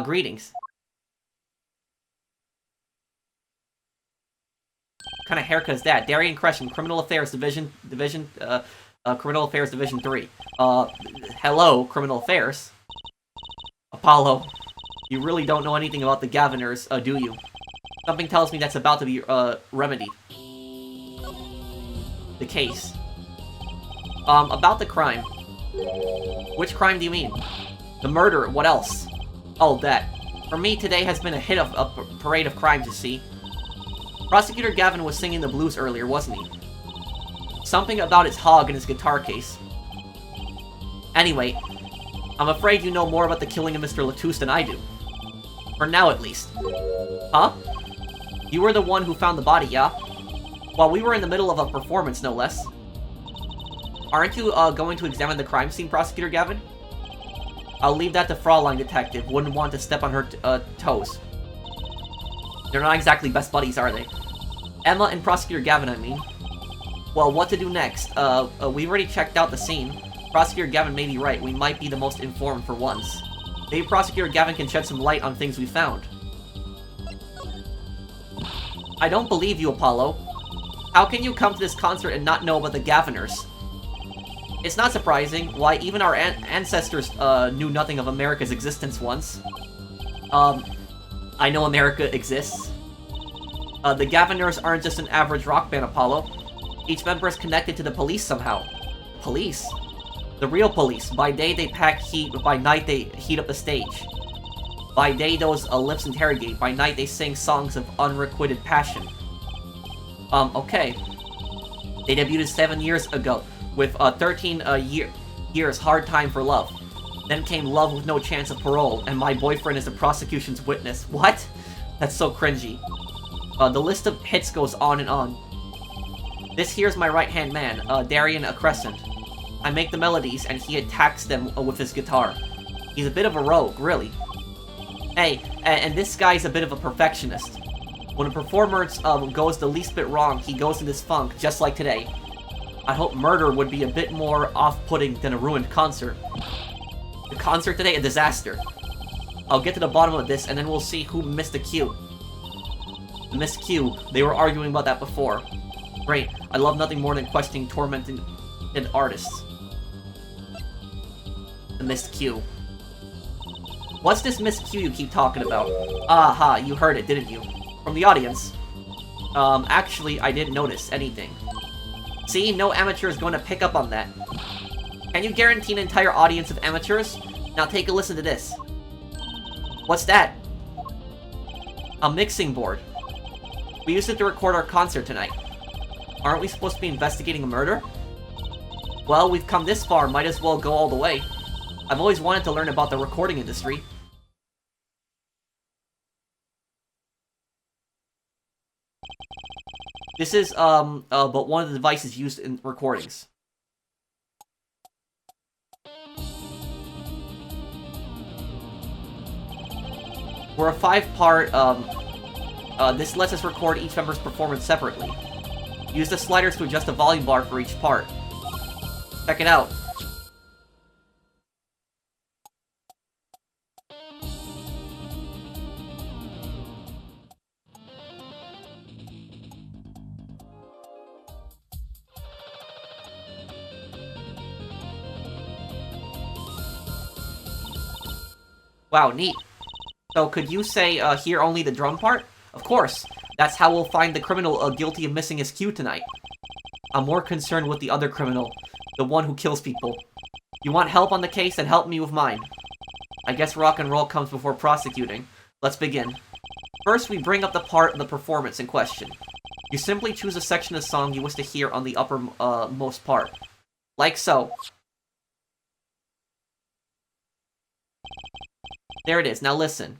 Greetings. What kind of haircut is that? Darien Crescent, Criminal Affairs Division 3. Hello, Criminal Affairs. Apollo, you really don't know anything about the Gavinners, do you? Something tells me that's about to be, remedied. The case. About the crime. Which crime do you mean? The murder, what else? Oh, that. For me, today has been a parade of crimes, you see. Prosecutor Gavin was singing the blues earlier, wasn't he? Something about his hog and his guitar case. Anyway, I'm afraid you know more about the killing of Mr. Latouche than I do. For now, at least. Huh? You were the one who found the body, yeah? While we were in the middle of a performance, no less. Aren't you, going to examine the crime scene, Prosecutor Gavin? I'll leave that to Fraulein Detective. Wouldn't want to step on her, toes. They're not exactly best buddies, are they? Emma and Prosecutor Gavin, I mean. Well, what to do next? We've already checked out the scene. Prosecutor Gavin may be right. We might be the most informed for once. Maybe Prosecutor Gavin can shed some light on things we found. I don't believe you, Apollo. How can you come to this concert and not know about the Gavinners? It's not surprising. Why, even our ancestors knew nothing of America's existence once. I know America exists. The Gavinners aren't just an average rock band, Apollo. Each member is connected to the police somehow. Police? The real police. By day they pack heat, but by night they heat up the stage. By day those lips interrogate, by night they sing songs of unrequited passion. Okay. They debuted 7 years ago, with 13 years hard time for love. Then came Love with No Chance of Parole, and My Boyfriend is the Prosecution's Witness. What? That's so cringy. The list of hits goes on and on. This here's my right-hand man, Darien Crescent. I make the melodies, and he attacks them with his guitar. He's a bit of a rogue, really. Hey, and this guy's a bit of a perfectionist. When a performance goes the least bit wrong, he goes in this funk, just like today. I hope murder would be a bit more off-putting than a ruined concert. The concert today, a disaster. I'll get to the bottom of this, and then we'll see who missed the cue. The missed cue, they were arguing about that before. Great, I love nothing more than questioning tormented artists. The missed cue. What's this missed cue you keep talking about? Aha, you heard it, didn't you? From the audience. Actually, I didn't notice anything. See, no amateur is going to pick up on that. Can you guarantee an entire audience of amateurs? Now take a listen to this. What's that? A mixing board. We used it to record our concert tonight. Aren't we supposed to be investigating a murder? Well, we've come this far, might as well go all the way. I've always wanted to learn about the recording industry. This is, but one of the devices used in recordings. We're a 5-part, this lets us record each member's performance separately. Use the sliders to adjust the volume bar for each part. Check it out. Wow, neat. So could you say, hear only the drum part? Of course. That's how we'll find the criminal guilty of missing his cue tonight. I'm more concerned with the other criminal. The one who kills people. You want help on the case? Then help me with mine. I guess rock and roll comes before prosecuting. Let's begin. First, we bring up the part of the performance in question. You simply choose a section of the song you wish to hear on the upper most part. Like so. There it is. Now listen.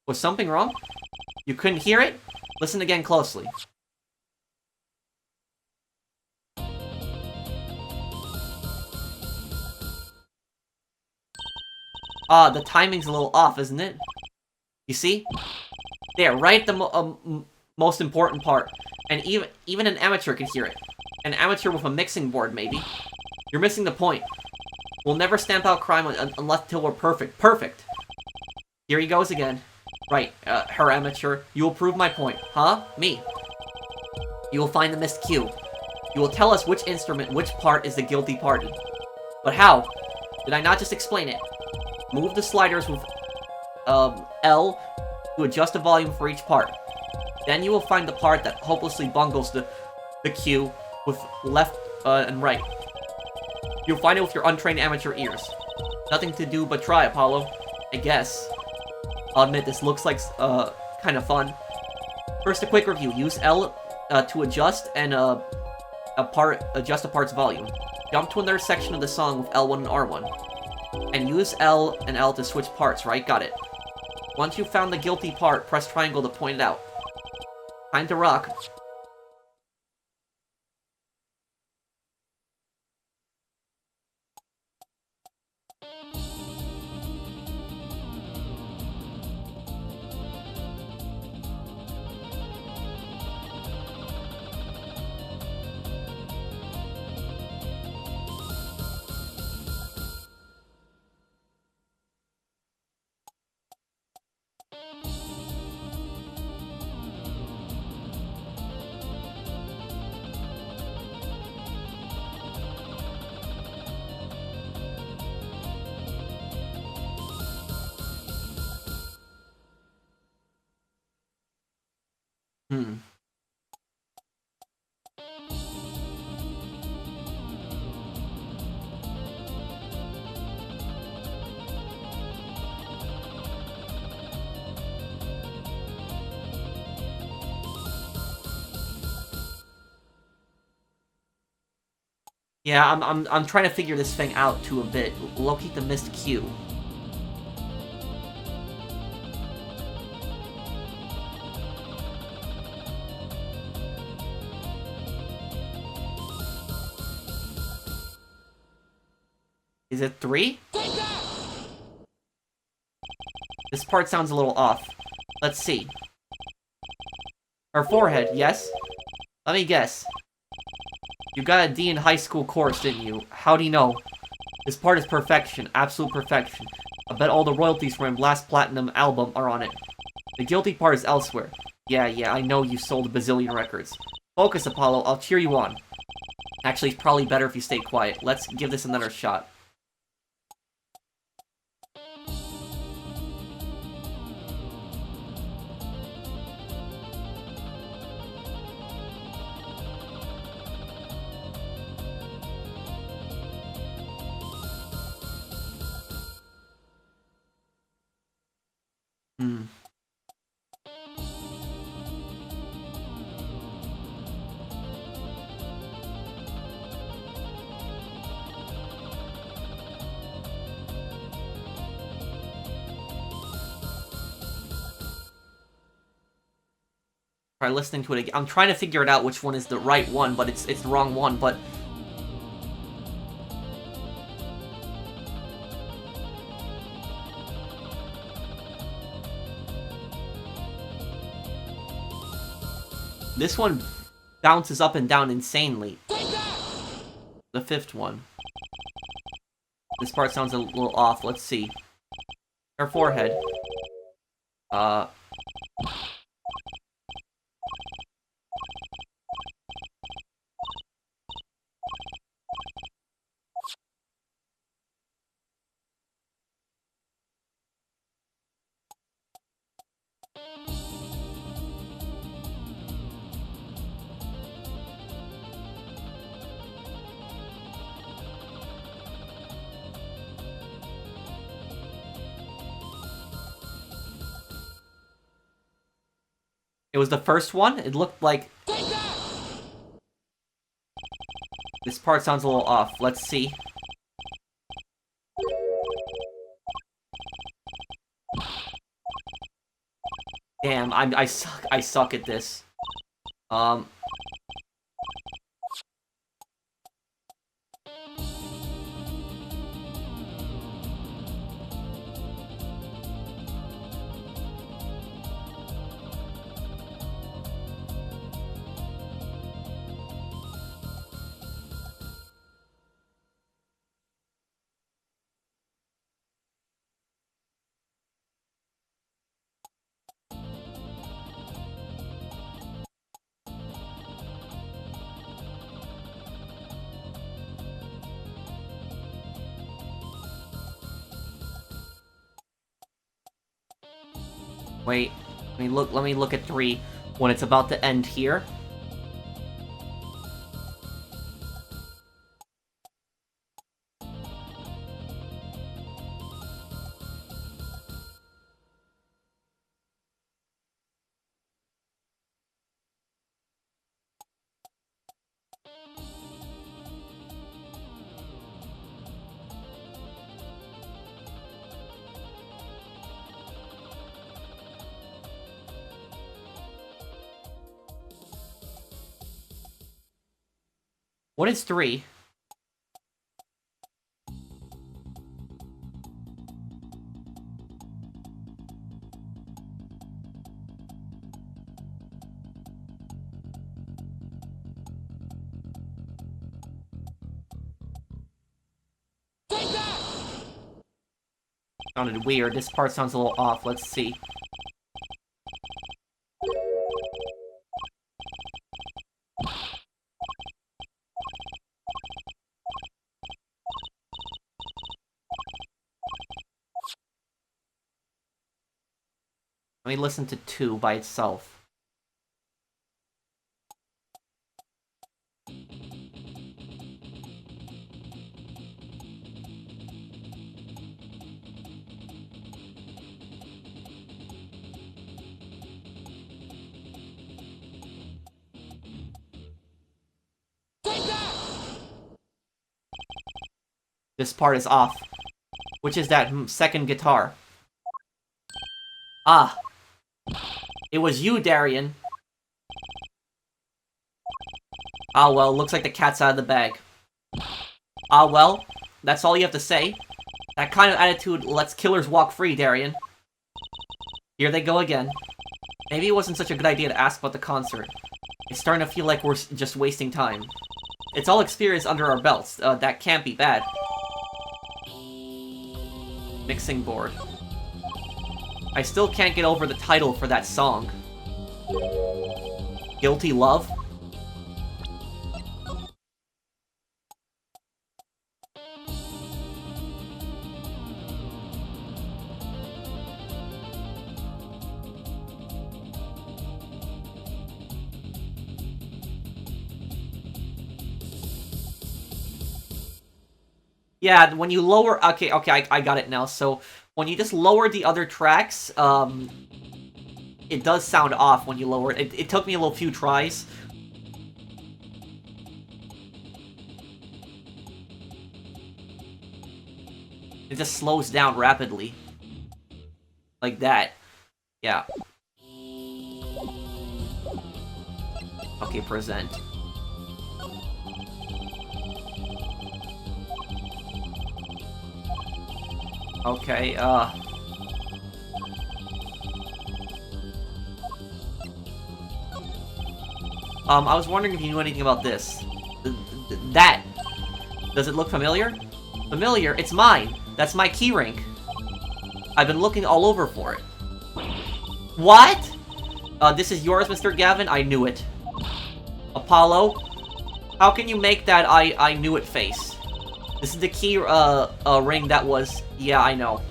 Was something wrong? You couldn't hear it? Listen again closely. The timing's a little off, isn't it? You see? There, right at the most important part. And even an amateur can hear it. An amateur with a mixing board, maybe. You're missing the point. We'll never stamp out crime unless till we're perfect. Perfect! Here he goes again. Right, her amateur. You will prove my point. Huh? Me. You will find the missed cue. You will tell us which instrument, which part is the guilty party. But how? Did I not just explain it? Move the sliders with L to adjust the volume for each part. Then you will find the part that hopelessly bungles the cue with left and right. You'll find it with your untrained amateur ears. Nothing to do but try, Apollo. I guess. I'll admit this looks like kind of fun. First, a quick review. Use L to adjust and adjust a part's volume. Jump to another section of the song with L1 and R1. And use L and L to switch parts, right? Got it. Once you've found the guilty part, press triangle to point it out. Time to rock. Yeah, I'm trying to figure this thing out too a bit. Locate the missed cue. Is it 3? This part sounds a little off. Let's see. Her forehead, yes? Let me guess. You got a D in high school course, didn't you? How do you know? This part is perfection, absolute perfection. I bet all the royalties from my last platinum album are on it. The guilty part is elsewhere. Yeah, I know you sold a bazillion records. Focus, Apollo, I'll cheer you on. Actually, it's probably better if you stay quiet. Let's give this another shot. Try listening to it again. I'm trying to figure it out which one is the right one, but it's the wrong one, but... This one bounces up and down insanely. The 5th one. This part sounds a little off. Let's see. Her forehead. It was the first one? It looked like... This part sounds a little off. Let's see. Damn, I suck at this. Wait, let me look at 3 when it's about to end here. What is 3? Sounded weird. This part sounds a little off. Let's see. Let me listen to 2 by itself. This part is off. Which is that second guitar? Ah. It was you, Darian. Ah, well, looks like the cat's out of the bag. Ah, well, that's all you have to say. That kind of attitude lets killers walk free, Darian. Here they go again. Maybe it wasn't such a good idea to ask about the concert. It's starting to feel like we're just wasting time. It's all experience under our belts. That can't be bad. Mixing board. I still can't get over the title for that song. Guilty Love? Yeah, when you lower... Okay, I got it now. So, when you just lower the other tracks, it does sound off when you lower it. It took me a few tries. It just slows down rapidly. Like that. Yeah. Okay, present. Okay, I was wondering if you knew anything about this. That. Does it look familiar? Familiar? It's mine. That's my keyring. I've been looking all over for it. What? This is yours, Mr. Gavin? I knew it. Apollo? How can you make that I knew it face? This is the key, ring that was... Yeah, I know.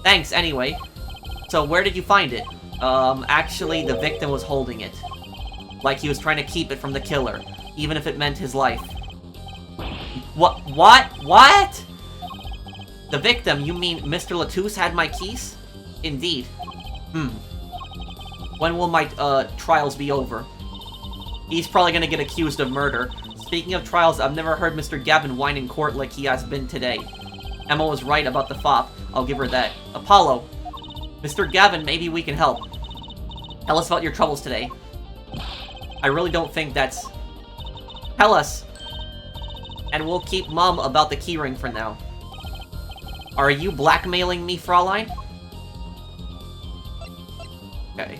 Thanks, anyway. So, where did you find it? Actually, the victim was holding it. Like he was trying to keep it from the killer, even if it meant his life. What? The victim? You mean Mr. Latouche had my keys? Indeed. When will my, trials be over? He's probably gonna get accused of murder. Speaking of trials, I've never heard Mr. Gavin whine in court like he has been today. Emma was right about the fop. I'll give her that. Apollo. Mr. Gavin, maybe we can help. Tell us about your troubles today. I really don't think that's... Tell us. And we'll keep mum about the keyring for now. Are you blackmailing me, Fraulein? Okay.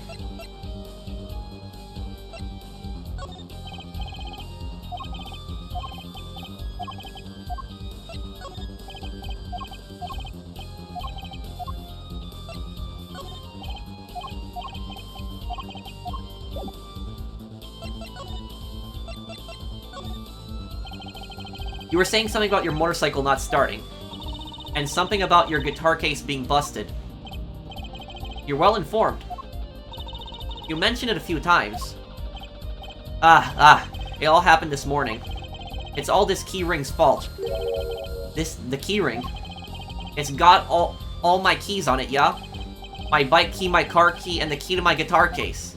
You were saying something about your motorcycle not starting. And something about your guitar case being busted. You're well informed. You mentioned it a few times. It all happened this morning. It's all this keyring's fault. The keyring. It's got all my keys on it, yeah? My bike key, my car key, and the key to my guitar case.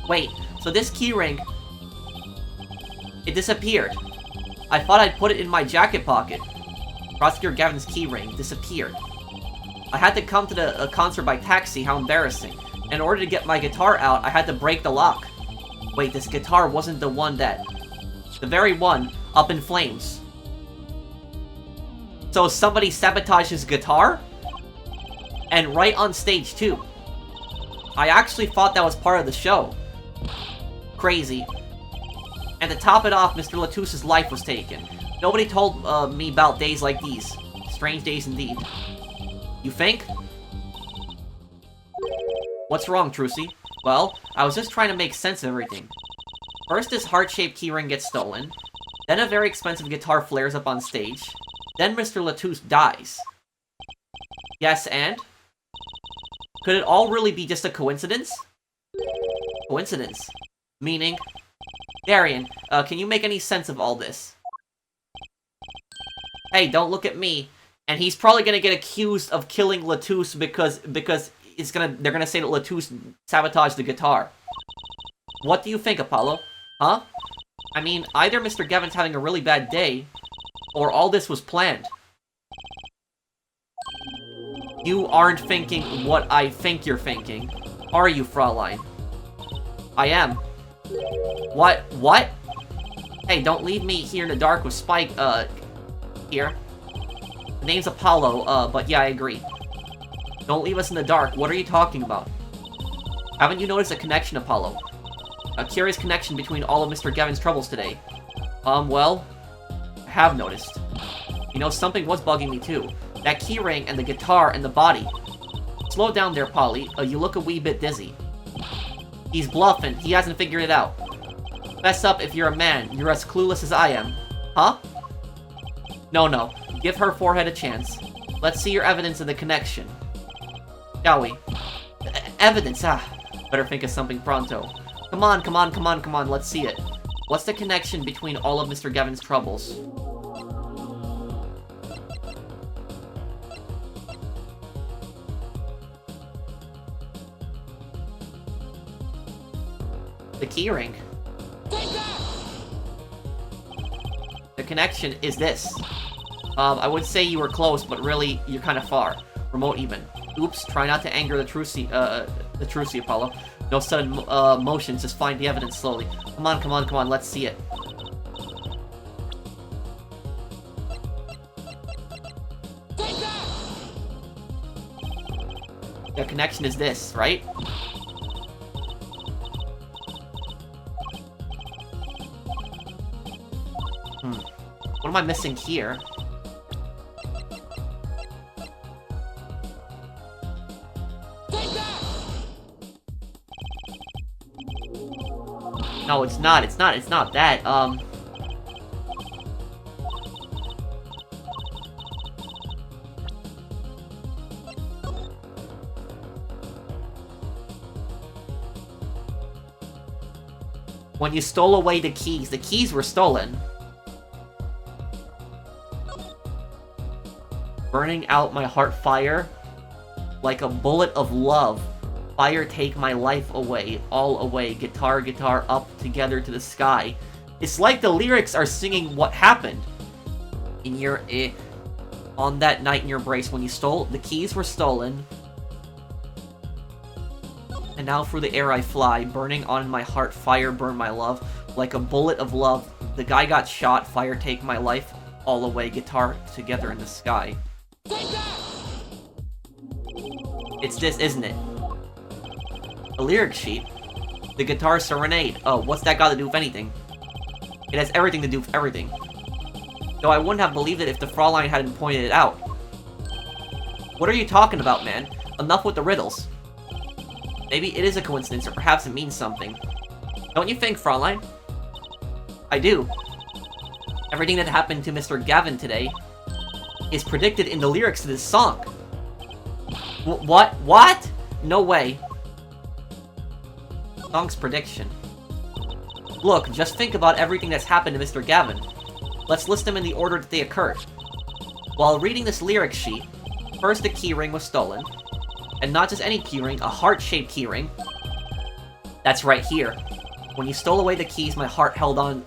Wait, so this keyring... It disappeared. I thought I'd put it in my jacket pocket. Prosecutor Gavin's keyring disappeared. I had to come to the concert by taxi, how embarrassing. In order to get my guitar out, I had to break the lock. Wait, this guitar wasn't the one that... The very one, up in flames. So somebody sabotaged his guitar? And right on stage, too. I actually thought that was part of the show. Crazy. And to top it off, Mr. Latous's life was taken. Nobody told me about days like these. Strange days indeed. You think? What's wrong, Trucy? Well, I was just trying to make sense of everything. First, this heart-shaped keyring gets stolen. Then a very expensive guitar flares up on stage. Then Mr. Latouche dies. Yes, and? Could it all really be just a coincidence? Coincidence? Meaning? Darian, can you make any sense of all this? Hey, don't look at me. And he's probably gonna get accused of killing Latouche because they're gonna say that Latouche sabotaged the guitar. What do you think, Apollo? Huh? I mean, either Mr. Gavin's having a really bad day, or all this was planned. You aren't thinking what I think you're thinking, are you, Fraulein? I am. What? Hey, don't leave me here in the dark with Spike, here. The name's Apollo, but yeah, I agree. Don't leave us in the dark. What are you talking about? Haven't you noticed a connection, Apollo? A curious connection between all of Mr. Gavin's troubles today. Well, I have noticed. You know, something was bugging me too. That keyring and the guitar and the body. Slow down there, Polly. You look a wee bit dizzy. He's bluffing. He hasn't figured it out. Fess up if you're a man. You're as clueless as I am. Huh? No. Give her forehead a chance. Let's see your evidence of the connection. Shall we? Evidence, Better think of something pronto. Come on, let's see it. What's the connection between all of Mr. Gavin's troubles? The keyring. The connection is this. I would say you were close, but really, you're kind of far. Remote even. Oops, try not to anger the Trucy, Apollo. No sudden, motions, just find the evidence slowly. Come on, let's see it. The connection is this, right? What am I missing here? No, it's not that, When you stole away the keys were stolen. Burning out my heart fire like a bullet of love. Fire take my life away, all away, guitar, guitar, up, together to the sky. It's like the lyrics are singing what happened. On that night in your embrace, when you stole, the keys were stolen. And now through the air I fly, burning on my heart, fire burn my love. Like a bullet of love, the guy got shot, fire take my life, all away, guitar together in the sky. It's this, isn't it? A lyric sheet? The guitar serenade. Oh, what's that got to do with anything? It has everything to do with everything. Though I wouldn't have believed it if the Fraulein hadn't pointed it out. What are you talking about, man? Enough with the riddles. Maybe it is a coincidence, or perhaps it means something. Don't you think, Fraulein? I do. Everything that happened to Mr. Gavin today is predicted in the lyrics to this song. What? What? No way. Song's prediction. Look, just think about everything that's happened to Mr. Gavin. Let's list them in the order that they occurred. While reading this lyric sheet, first the keyring was stolen. And not just any keyring, a heart-shaped keyring. That's right here. When you stole away the keys my heart held on,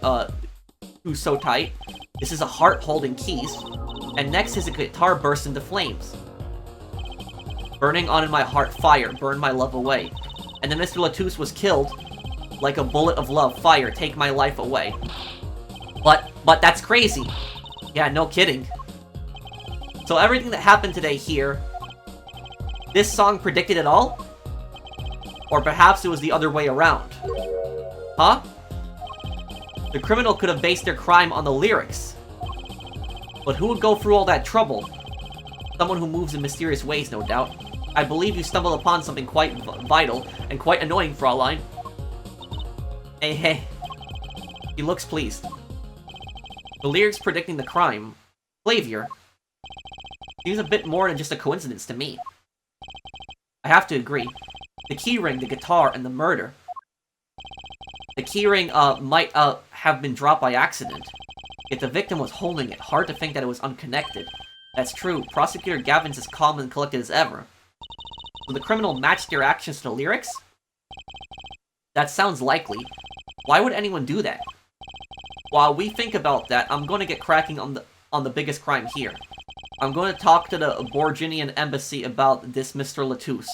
to so tight. This is a heart holding keys. And next is a guitar burst into flames. Burning on in my heart, fire, burn my love away. And then Mr. Latouche was killed. Like a bullet of love, fire, take my life away. But that's crazy. Yeah, no kidding. So everything that happened today here, this song predicted it all? Or perhaps it was the other way around. Huh? The criminal could have based their crime on the lyrics. But who would go through all that trouble? Someone who moves in mysterious ways, no doubt. I believe you stumbled upon something quite vital and quite annoying, Fraulein. Hey. He looks pleased. The lyrics predicting the crime. Flavor. Seems a bit more than just a coincidence to me. I have to agree. The keyring, the guitar, and the murder. The keyring, might, have been dropped by accident. Yet the victim was holding it. Hard to think that it was unconnected. That's true. Prosecutor Gavin's as calm and collected as ever. So the criminal matched their actions to the lyrics? That sounds likely. Why would anyone do that? While we think about that, I'm going to get cracking on the biggest crime here. I'm going to talk to the Borginian embassy about this Mr. Latouche.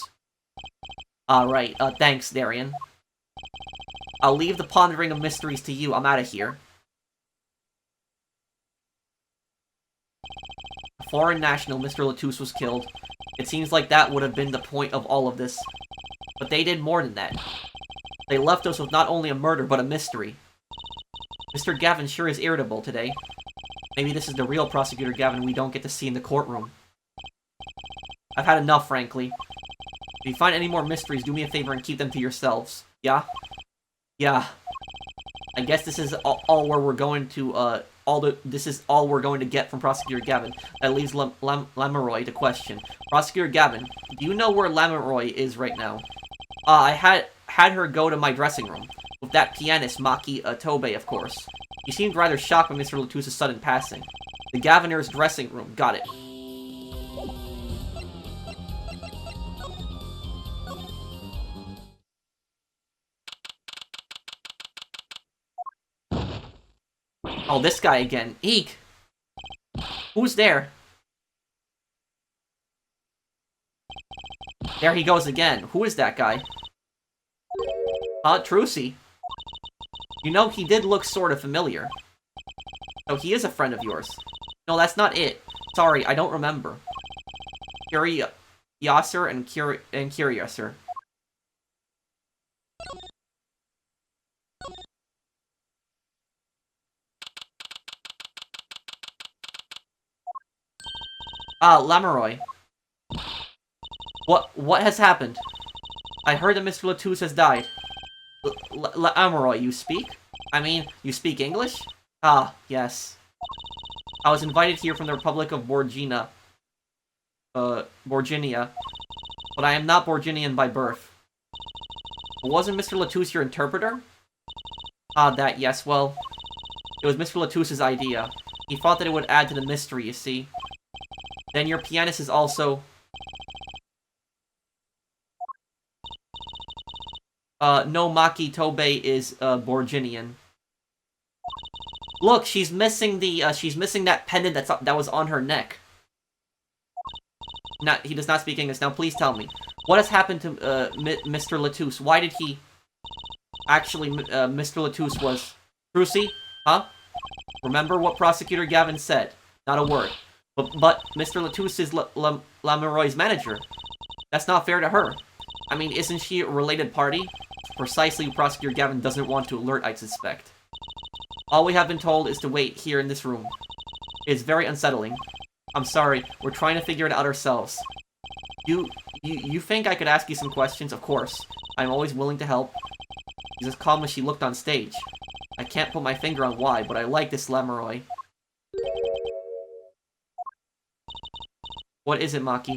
Alright, thanks, Darian. I'll leave the pondering of mysteries to you. I'm out of here. A foreign national, Mr. Latouche was killed. It seems like that would have been the point of all of this. But they did more than that. They left us with not only a murder, but a mystery. Mr. Gavin sure is irritable today. Maybe this is the real Prosecutor Gavin we don't get to see in the courtroom. I've had enough, frankly. If you find any more mysteries, do me a favor and keep them to yourselves. Yeah? Yeah. I guess this is all where we're going to, this is all we're going to get from Prosecutor Gavin. That leaves Lamiroir to question. Prosecutor Gavin, do you know where Lamiroir is right now? I had her go to my dressing room. With that pianist, Maki Tobe, of course. He seemed rather shocked by Mr. Latouche's sudden passing. The Gavinner's dressing room. Got it. Oh, this guy again. Eek! Who's there? There he goes again. Who is that guy? Trucy. You know, he did look sort of familiar. Oh, he is a friend of yours. No, that's not it. Sorry, I don't remember. Yasser and Curiouser. Lamiroir. What has happened? I heard that Mr. Latouche has died. Lamiroir, you speak? I mean, you speak English? Ah, yes. I was invited here from the Republic of Borginia, but I am not Borginian by birth. Wasn't Mr. Latouche your interpreter? Ah, that, yes, well, it was Mr. Latouche's idea. He thought that it would add to the mystery, you see. Then your pianist is also... No, Maki Tobei is, Borginian. Look, she's missing that pendant that was on her neck. He does not speak English. Now, please tell me. What has happened to, Mr. Latouche? Why did he... Actually, Mr. Latouche was... Trucy? Huh? Remember what Prosecutor Gavin said. Not a word. But Mr. Latouche is Lamiroir's manager. That's not fair to her. I mean, isn't she a related party? Precisely what Prosecutor Gavin doesn't want to alert, I suspect. All we have been told is to wait here in this room. It's very unsettling. I'm sorry, we're trying to figure it out ourselves. You think I could ask you some questions? Of course. I'm always willing to help. She's as calm as she looked on stage. I can't put my finger on why, but I like this Lamiroir. What is it, Maki?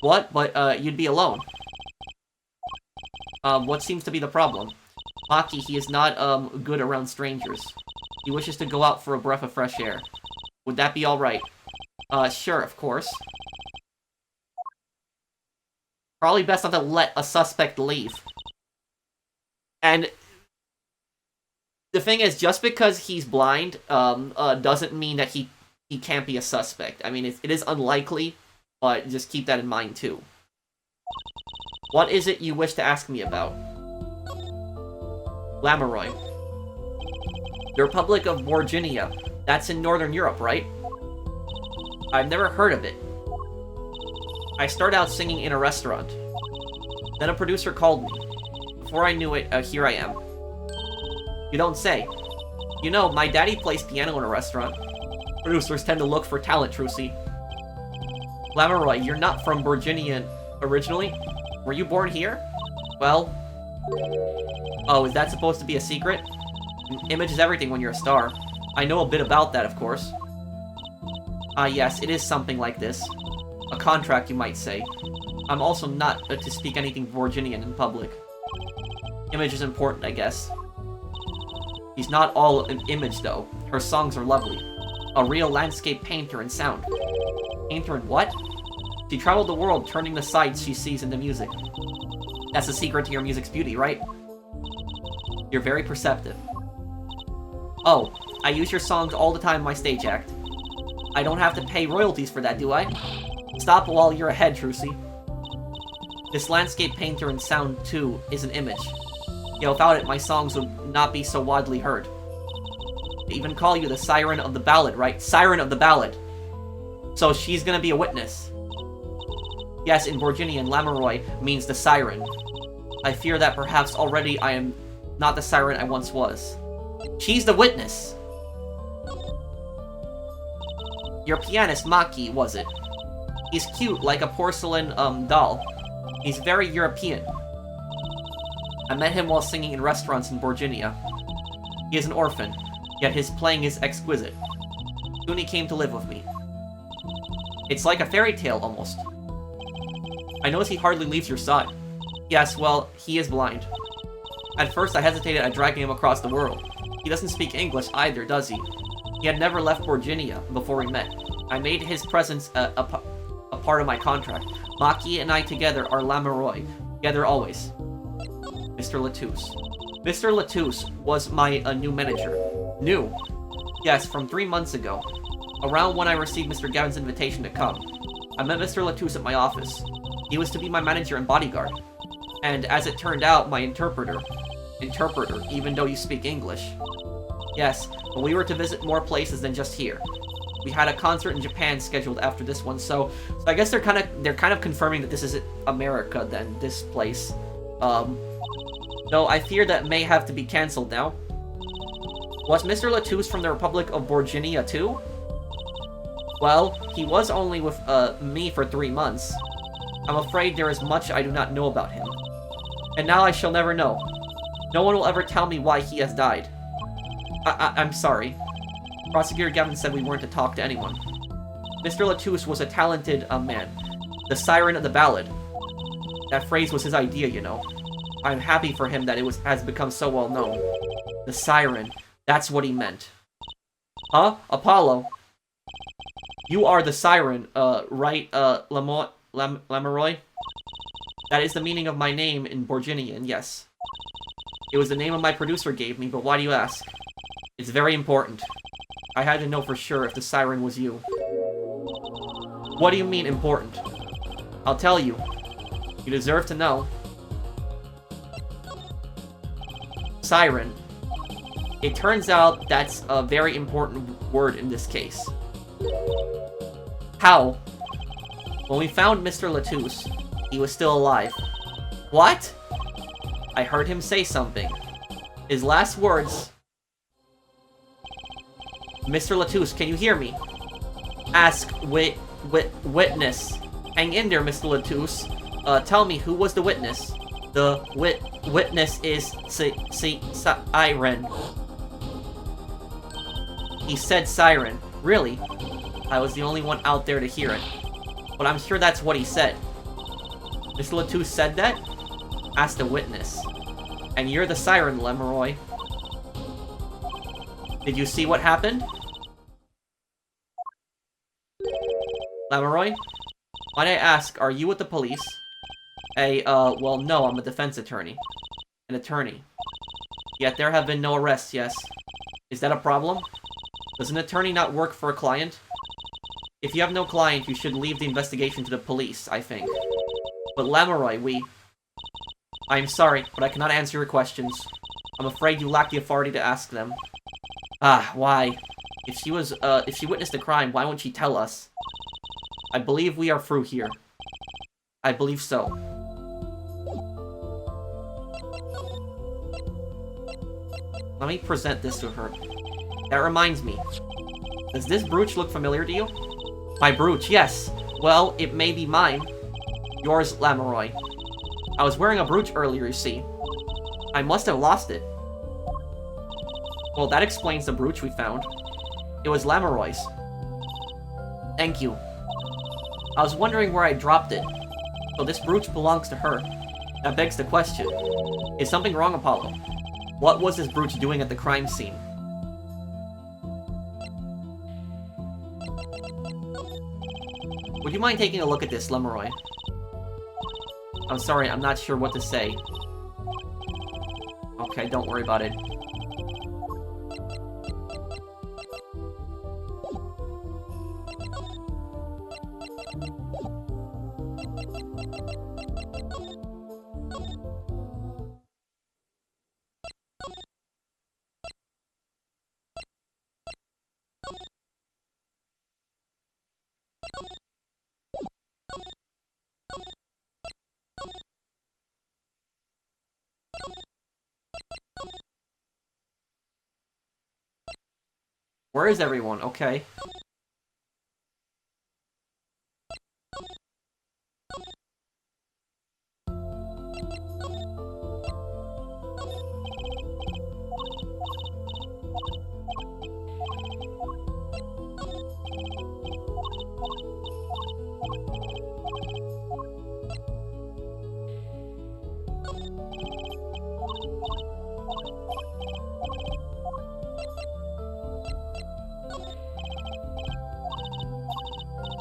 What? But, you'd be alone. What seems to be the problem? Maki, he is not, good around strangers. He wishes to go out for a breath of fresh air. Would that be alright? Sure, of course. Probably best not to let a suspect leave. And... the thing is, just because he's blind, doesn't mean that he can't be a suspect. I mean, it is unlikely, but just keep that in mind, too. What is it you wish to ask me about? Lamiroir. The Republic of Borginia. That's in Northern Europe, right? I've never heard of it. I started out singing in a restaurant. Then a producer called me. Before I knew it, here I am. You don't say. You know, my daddy plays piano in a restaurant. Producers tend to look for talent, Trucy. Lamiroir, you're not from Borginia originally? Were you born here? Well... Oh, is that supposed to be a secret? Image is everything when you're a star. I know a bit about that, of course. Ah, yes, it is something like this. A contract, you might say. I'm also not to speak anything Borginian in public. Image is important, I guess. She's not all an image, though. Her songs are lovely. A real landscape painter in sound. Painter in what? She traveled the world, turning the sights she sees into music. That's the secret to your music's beauty, right? You're very perceptive. Oh, I use your songs all the time in my stage act. I don't have to pay royalties for that, do I? Stop while you're ahead, Trucy. This landscape painter in sound, too, is an image. Yet without it, my songs would not be so widely heard. They even call you the Siren of the Ballad, right? Siren of the Ballad. So she's gonna be a witness. Yes, in Borginian, Lamiroir means the Siren. I fear that perhaps already I am not the Siren I once was. She's the witness! Your pianist, Maki, was it? He's cute, like a porcelain, doll. He's very European. I met him while singing in restaurants in Borginia. He is an orphan, yet his playing is exquisite. Soon he came to live with me. It's like a fairy tale, almost. I notice he hardly leaves your side. Yes, well, he is blind. At first I hesitated at dragging him across the world. He doesn't speak English either, does he? He had never left Borginia before we met. I made his presence a part of my contract. Maki and I together are Lamiroir. Together always. Mr. Latouche. Mr. Latouche was my new manager. New? Yes, from 3 months ago. Around when I received Mr. Gavin's invitation to come. I met Mr. Latouche at my office. He was to be my manager and bodyguard. And as it turned out, my interpreter. Interpreter, even though you speak English. Yes, but we were to visit more places than just here. We had a concert in Japan scheduled after this one, so I guess they're kind of confirming that this is America then, this place. Though I fear that may have to be cancelled now. Was Mr. Latouche from the Republic of Borginia too? Well, he was only with me for 3 months. I'm afraid there is much I do not know about him. And now I shall never know. No one will ever tell me why he has died. I'm sorry. Prosecutor Gavin said we weren't to talk to anyone. Mr. Latouche was a talented man. The Siren of the Ballad. That phrase was his idea, you know. I'm happy for him that it has become so well known. The Siren. That's what he meant. Huh? Apollo? You are the Siren, right, Lamiroir? That is the meaning of my name in Borginian, yes. It was the name of my producer gave me, but why do you ask? It's very important. I had to know for sure if the siren was you. What do you mean, important? I'll tell you. You deserve to know. Siren. It turns out that's a very important word in this case. How? When we found Mr. Latouche, he was still alive. What? I heard him say something. His last words... Mr. Latouche, can you hear me? Ask witness. Hang in there, Mr. Latouche. Tell me, who was the witness? The witness is Siren. He said siren. Really? I was the only one out there to hear it. But I'm sure that's what he said. Mr. Latouche said that? Ask the witness. And you're the siren, Lamiroir. Did you see what happened? Lamiroir? Might I ask, are you with the police? Well, no, I'm a defense attorney. An attorney. Yet there have been no arrests, yes. Is that a problem? Does an attorney not work for a client? If you have no client, you should leave the investigation to the police, I think. But Lamiroir, I'm sorry, but I cannot answer your questions. I'm afraid you lack the authority to ask them. Ah, why? If she witnessed the crime, why won't she tell us? I believe we are through here. I believe so. Let me present this to her. That reminds me. Does this brooch look familiar to you? My brooch, yes. Well, it may be mine. Yours, Lamiroir. I was wearing a brooch earlier, you see. I must have lost it. Well, that explains the brooch we found. It was Lamiroir's. Thank you. I was wondering where I dropped it. So this brooch belongs to her. That begs the question. Is something wrong, Apollo? What was this brooch doing at the crime scene? Would you mind taking a look at this, Lamiroir? I'm sorry, I'm not sure what to say. Okay, don't worry about it. Where is everyone? Okay.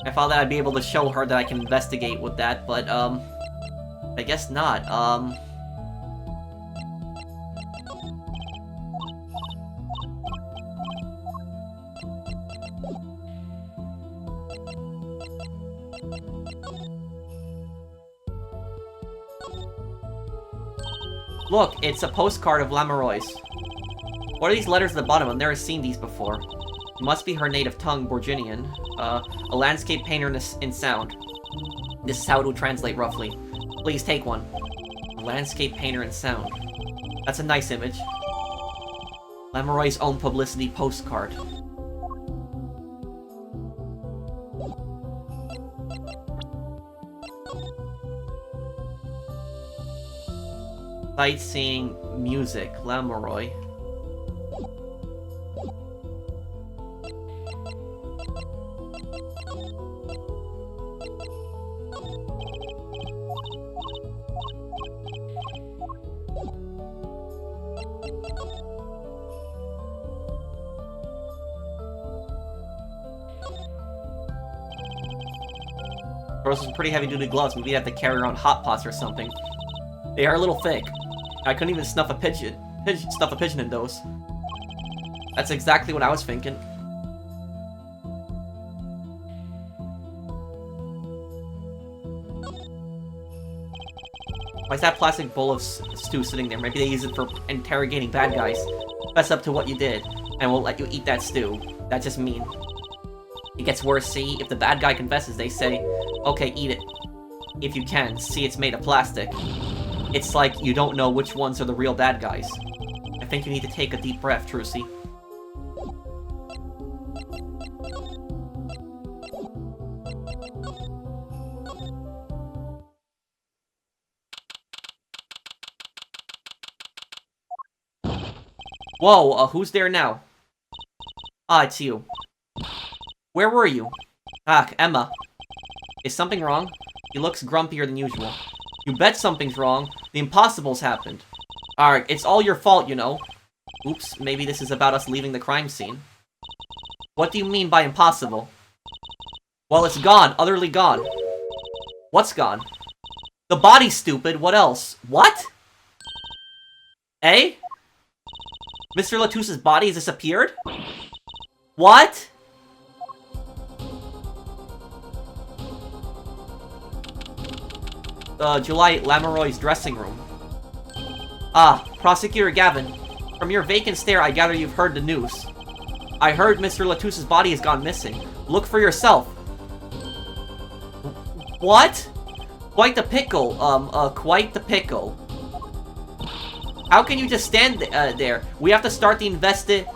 I thought that I'd be able to show her that I can investigate with that, but, I guess not. Look, it's a postcard of Lamiroir's. What are these letters at the bottom? I've never seen these before. It must be her native tongue, Borginian. A landscape painter in sound. This is how it will translate roughly. Please take one. A landscape painter in sound. That's a nice image. Lamiroir's own publicity postcard. Sightseeing, music, Lamiroir. Those are some pretty heavy-duty gloves. Maybe they have to carry around hot pots or something. They are a little thick. I couldn't even snuff a pigeon in those. That's exactly what I was thinking. Why is that plastic bowl of stew sitting there? Maybe they use it for interrogating bad guys. Fess up to what you did, and we'll let you eat that stew. That's just mean. It gets worse, see? If the bad guy confesses, they say, okay, eat it. If you can. See, it's made of plastic. It's like you don't know which ones are the real bad guys. I think you need to take a deep breath, Trucy. Whoa, who's there now? Ah, it's you. Where were you? Ah, Emma. Is something wrong? He looks grumpier than usual. You bet something's wrong. The impossible's happened. Alright, it's all your fault, you know. Oops, maybe this is about us leaving the crime scene. What do you mean by impossible? Well, it's gone. Utterly gone. What's gone? The body, stupid. What else? What? Eh? Mr. Latous's body has disappeared? What? July Lamiroir's dressing room. Ah, Prosecutor Gavin. From your vacant stare, I gather you've heard the news. I heard Mr. Latous's body has gone missing. Look for yourself. What? Quite the pickle. Quite the pickle. How can you just stand there? We have to start the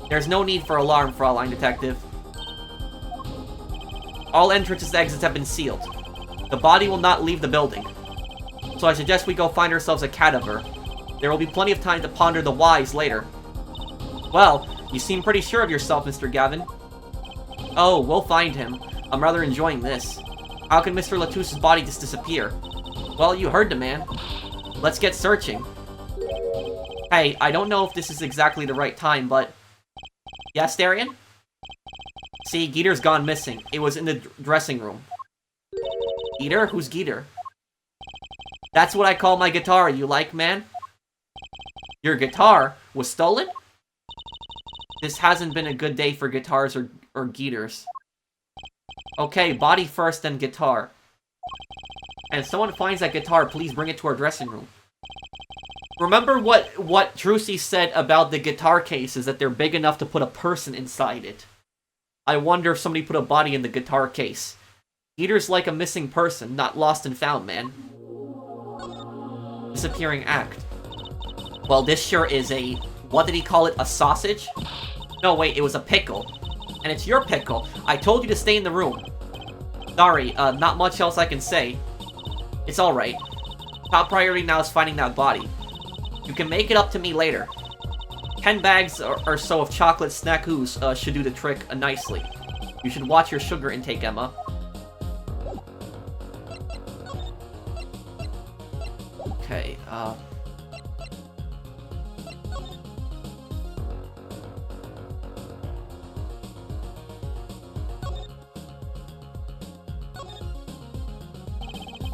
There's no need for alarm, Fraulein Detective. All entrances and exits have been sealed. The body will not leave the building. So I suggest we go find ourselves a cadaver. There will be plenty of time to ponder the whys later. Well, you seem pretty sure of yourself, Mr. Gavin. Oh, we'll find him. I'm rather enjoying this. How can Mr. Latous's body just disappear? Well, you heard the man. Let's get searching. Hey, I don't know if this is exactly the right time, but... Yes, Darian? See, Geeter's gone missing. It was in the dressing room. Geeter? Who's Geeter? That's what I call my guitar, you like, man? Your guitar was stolen? This hasn't been a good day for guitars or Geeters. Okay, body first, then guitar. And if someone finds that guitar, please bring it to our dressing room. Remember what Trucy said about the guitar cases, that they're big enough to put a person inside it. I wonder if somebody put a body in the guitar case. Geeter's like a missing person, not lost and found, man. Disappearing act. Well, this sure is a... What did he call it? A sausage? No, wait, it was a pickle. And it's your pickle. I told you to stay in the room. Sorry, not much else I can say. It's alright. Top priority now is finding that body. You can make it up to me later. 10 bags or so of chocolate snackoos should do the trick nicely. You should watch your sugar intake, Emma. Okay,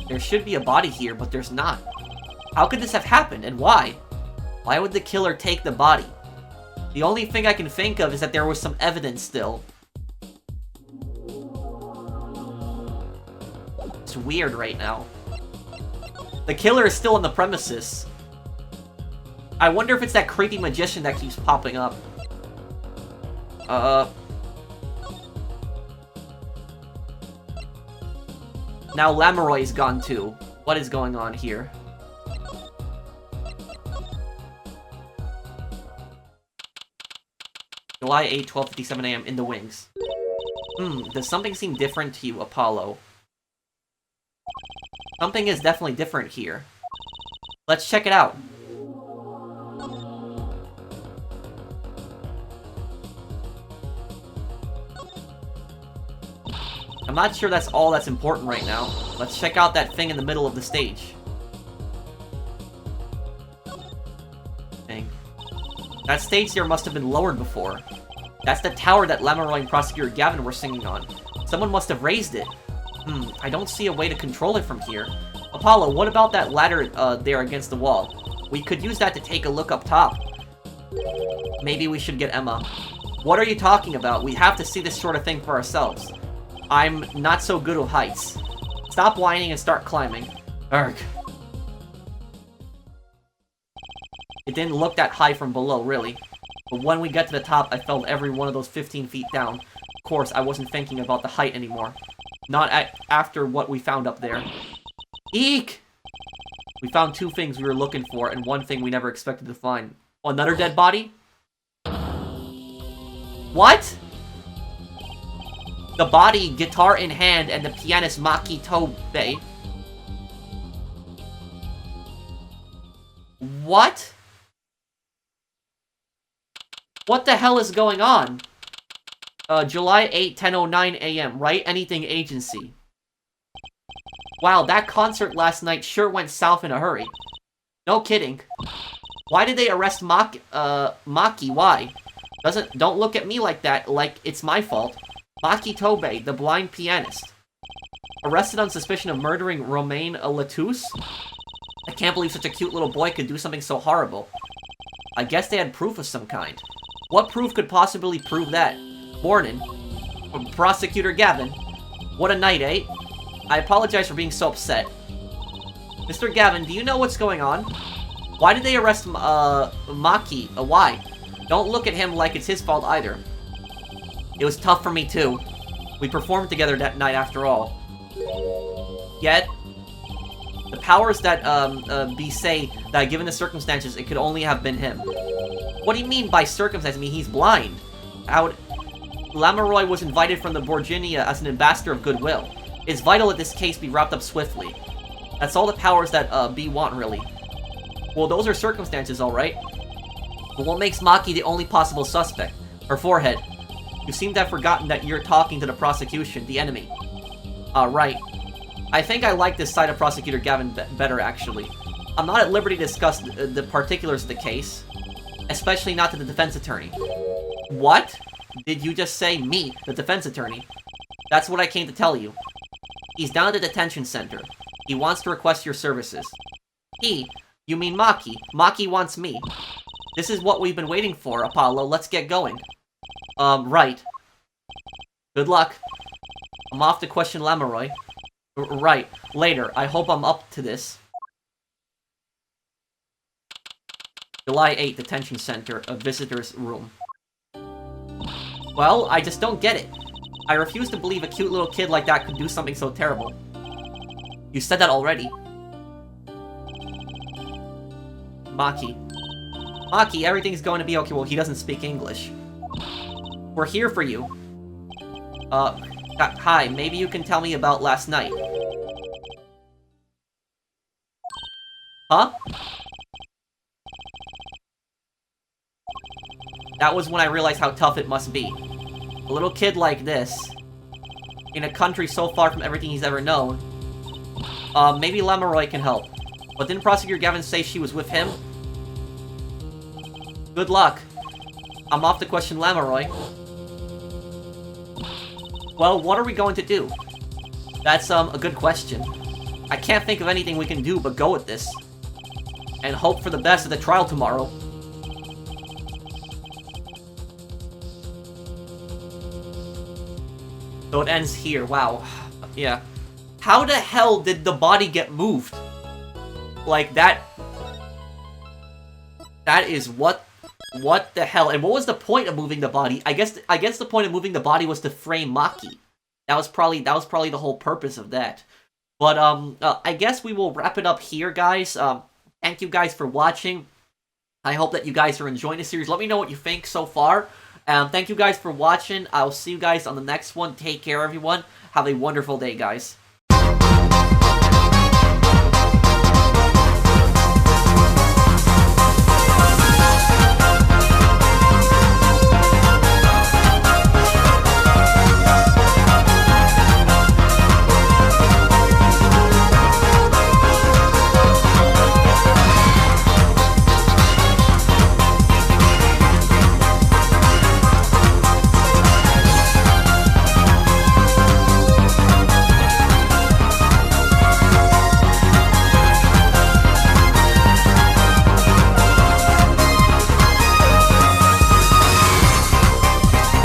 there should be a body here, but there's not. How could this have happened, and why? Why would the killer take the body? The only thing I can think of is that there was some evidence still. It's weird right now. The killer is still on the premises. I wonder if it's that creepy magician that keeps popping up. Now Lamiroir's gone too. What is going on here? July 8, 12:57 AM in the wings. Does something seem different to you, Apollo? Something is definitely different here. Let's check it out. I'm not sure that's all that's important right now. Let's check out that thing in the middle of the stage. Dang. That stage there must have been lowered before. That's the tower that Lamiroir and Prosecutor Gavin were singing on. Someone must have raised it. I don't see a way to control it from here. Apollo, what about that ladder there against the wall? We could use that to take a look up top. Maybe we should get Emma. What are you talking about? We have to see this sort of thing for ourselves. I'm not so good with heights. Stop whining and start climbing. Urgh. It didn't look that high from below, really. But when we got to the top, I felt every one of those 15 feet down. Of course, I wasn't thinking about the height anymore. Not after what we found up there. Eek! We found 2 things we were looking for, and 1 thing we never expected to find. Another dead body? What? The body, guitar in hand, and the pianist Maki Tobe. What? What the hell is going on? July 8, 10:09 a.m., right? Anything agency. Wow, that concert last night sure went south in a hurry. No kidding. Why did they arrest Maki? Why? Don't look at me like that, like it's my fault. Maki Tobe, the blind pianist. Arrested on suspicion of murdering Romain Latouche? I can't believe such a cute little boy could do something so horrible. I guess they had proof of some kind. What proof could possibly prove that? Morning. Prosecutor Gavin. What a night, eh? I apologize for being so upset. Mr. Gavin, do you know what's going on? Why did they arrest, Maki? Why? Don't look at him like it's his fault either. It was tough for me, too. We performed together that night after all. Yet, the powers that, say that given the circumstances, it could only have been him. What do you mean by circumstances? I mean, he's blind. Lamiroir was invited from the Borginia as an ambassador of goodwill. It's vital that this case be wrapped up swiftly. That's all the powers that, B want, really. Well, those are circumstances, alright. But what makes Maki the only possible suspect? Her forehead. You seem to have forgotten that you're talking to the prosecution, the enemy. Right. I think I like this side of Prosecutor Gavin better, actually. I'm not at liberty to discuss the particulars of the case. Especially not to the defense attorney. What? Did you just say me, the defense attorney? That's what I came to tell you. He's down at the detention center. He wants to request your services. He? You mean Maki? Maki wants me. This is what we've been waiting for, Apollo. Let's get going. Right. Good luck. I'm off to question Lamiroir. Right. Later. I hope I'm up to this. July 8th, detention center, a visitor's room. Well, I just don't get it. I refuse to believe a cute little kid like that could do something so terrible. You said that already. Maki. Maki, everything's going to be okay. Well, he doesn't speak English. We're here for you. Hi, maybe you can tell me about last night. Huh? That was when I realized how tough it must be. A little kid like this, in a country so far from everything he's ever known. Maybe Lamiroir can help. But didn't Prosecutor Gavin say she was with him? Good luck. I'm off to question Lamiroir. Well, what are we going to do? That's, a good question. I can't think of anything we can do but go with this. And hope for the best at the trial tomorrow. So it ends here. Wow. Yeah. How the hell did the body get moved? Like, that is what the hell? And what was the point of moving the body? I guess the point of moving the body was to frame Maki. That was probably the whole purpose of that. But, I guess we will wrap it up here, guys. Thank you guys for watching. I hope that you guys are enjoying the series. Let me know what you think so far. Thank you guys for watching. I'll see you guys on the next one. Take care, everyone. Have a wonderful day, guys.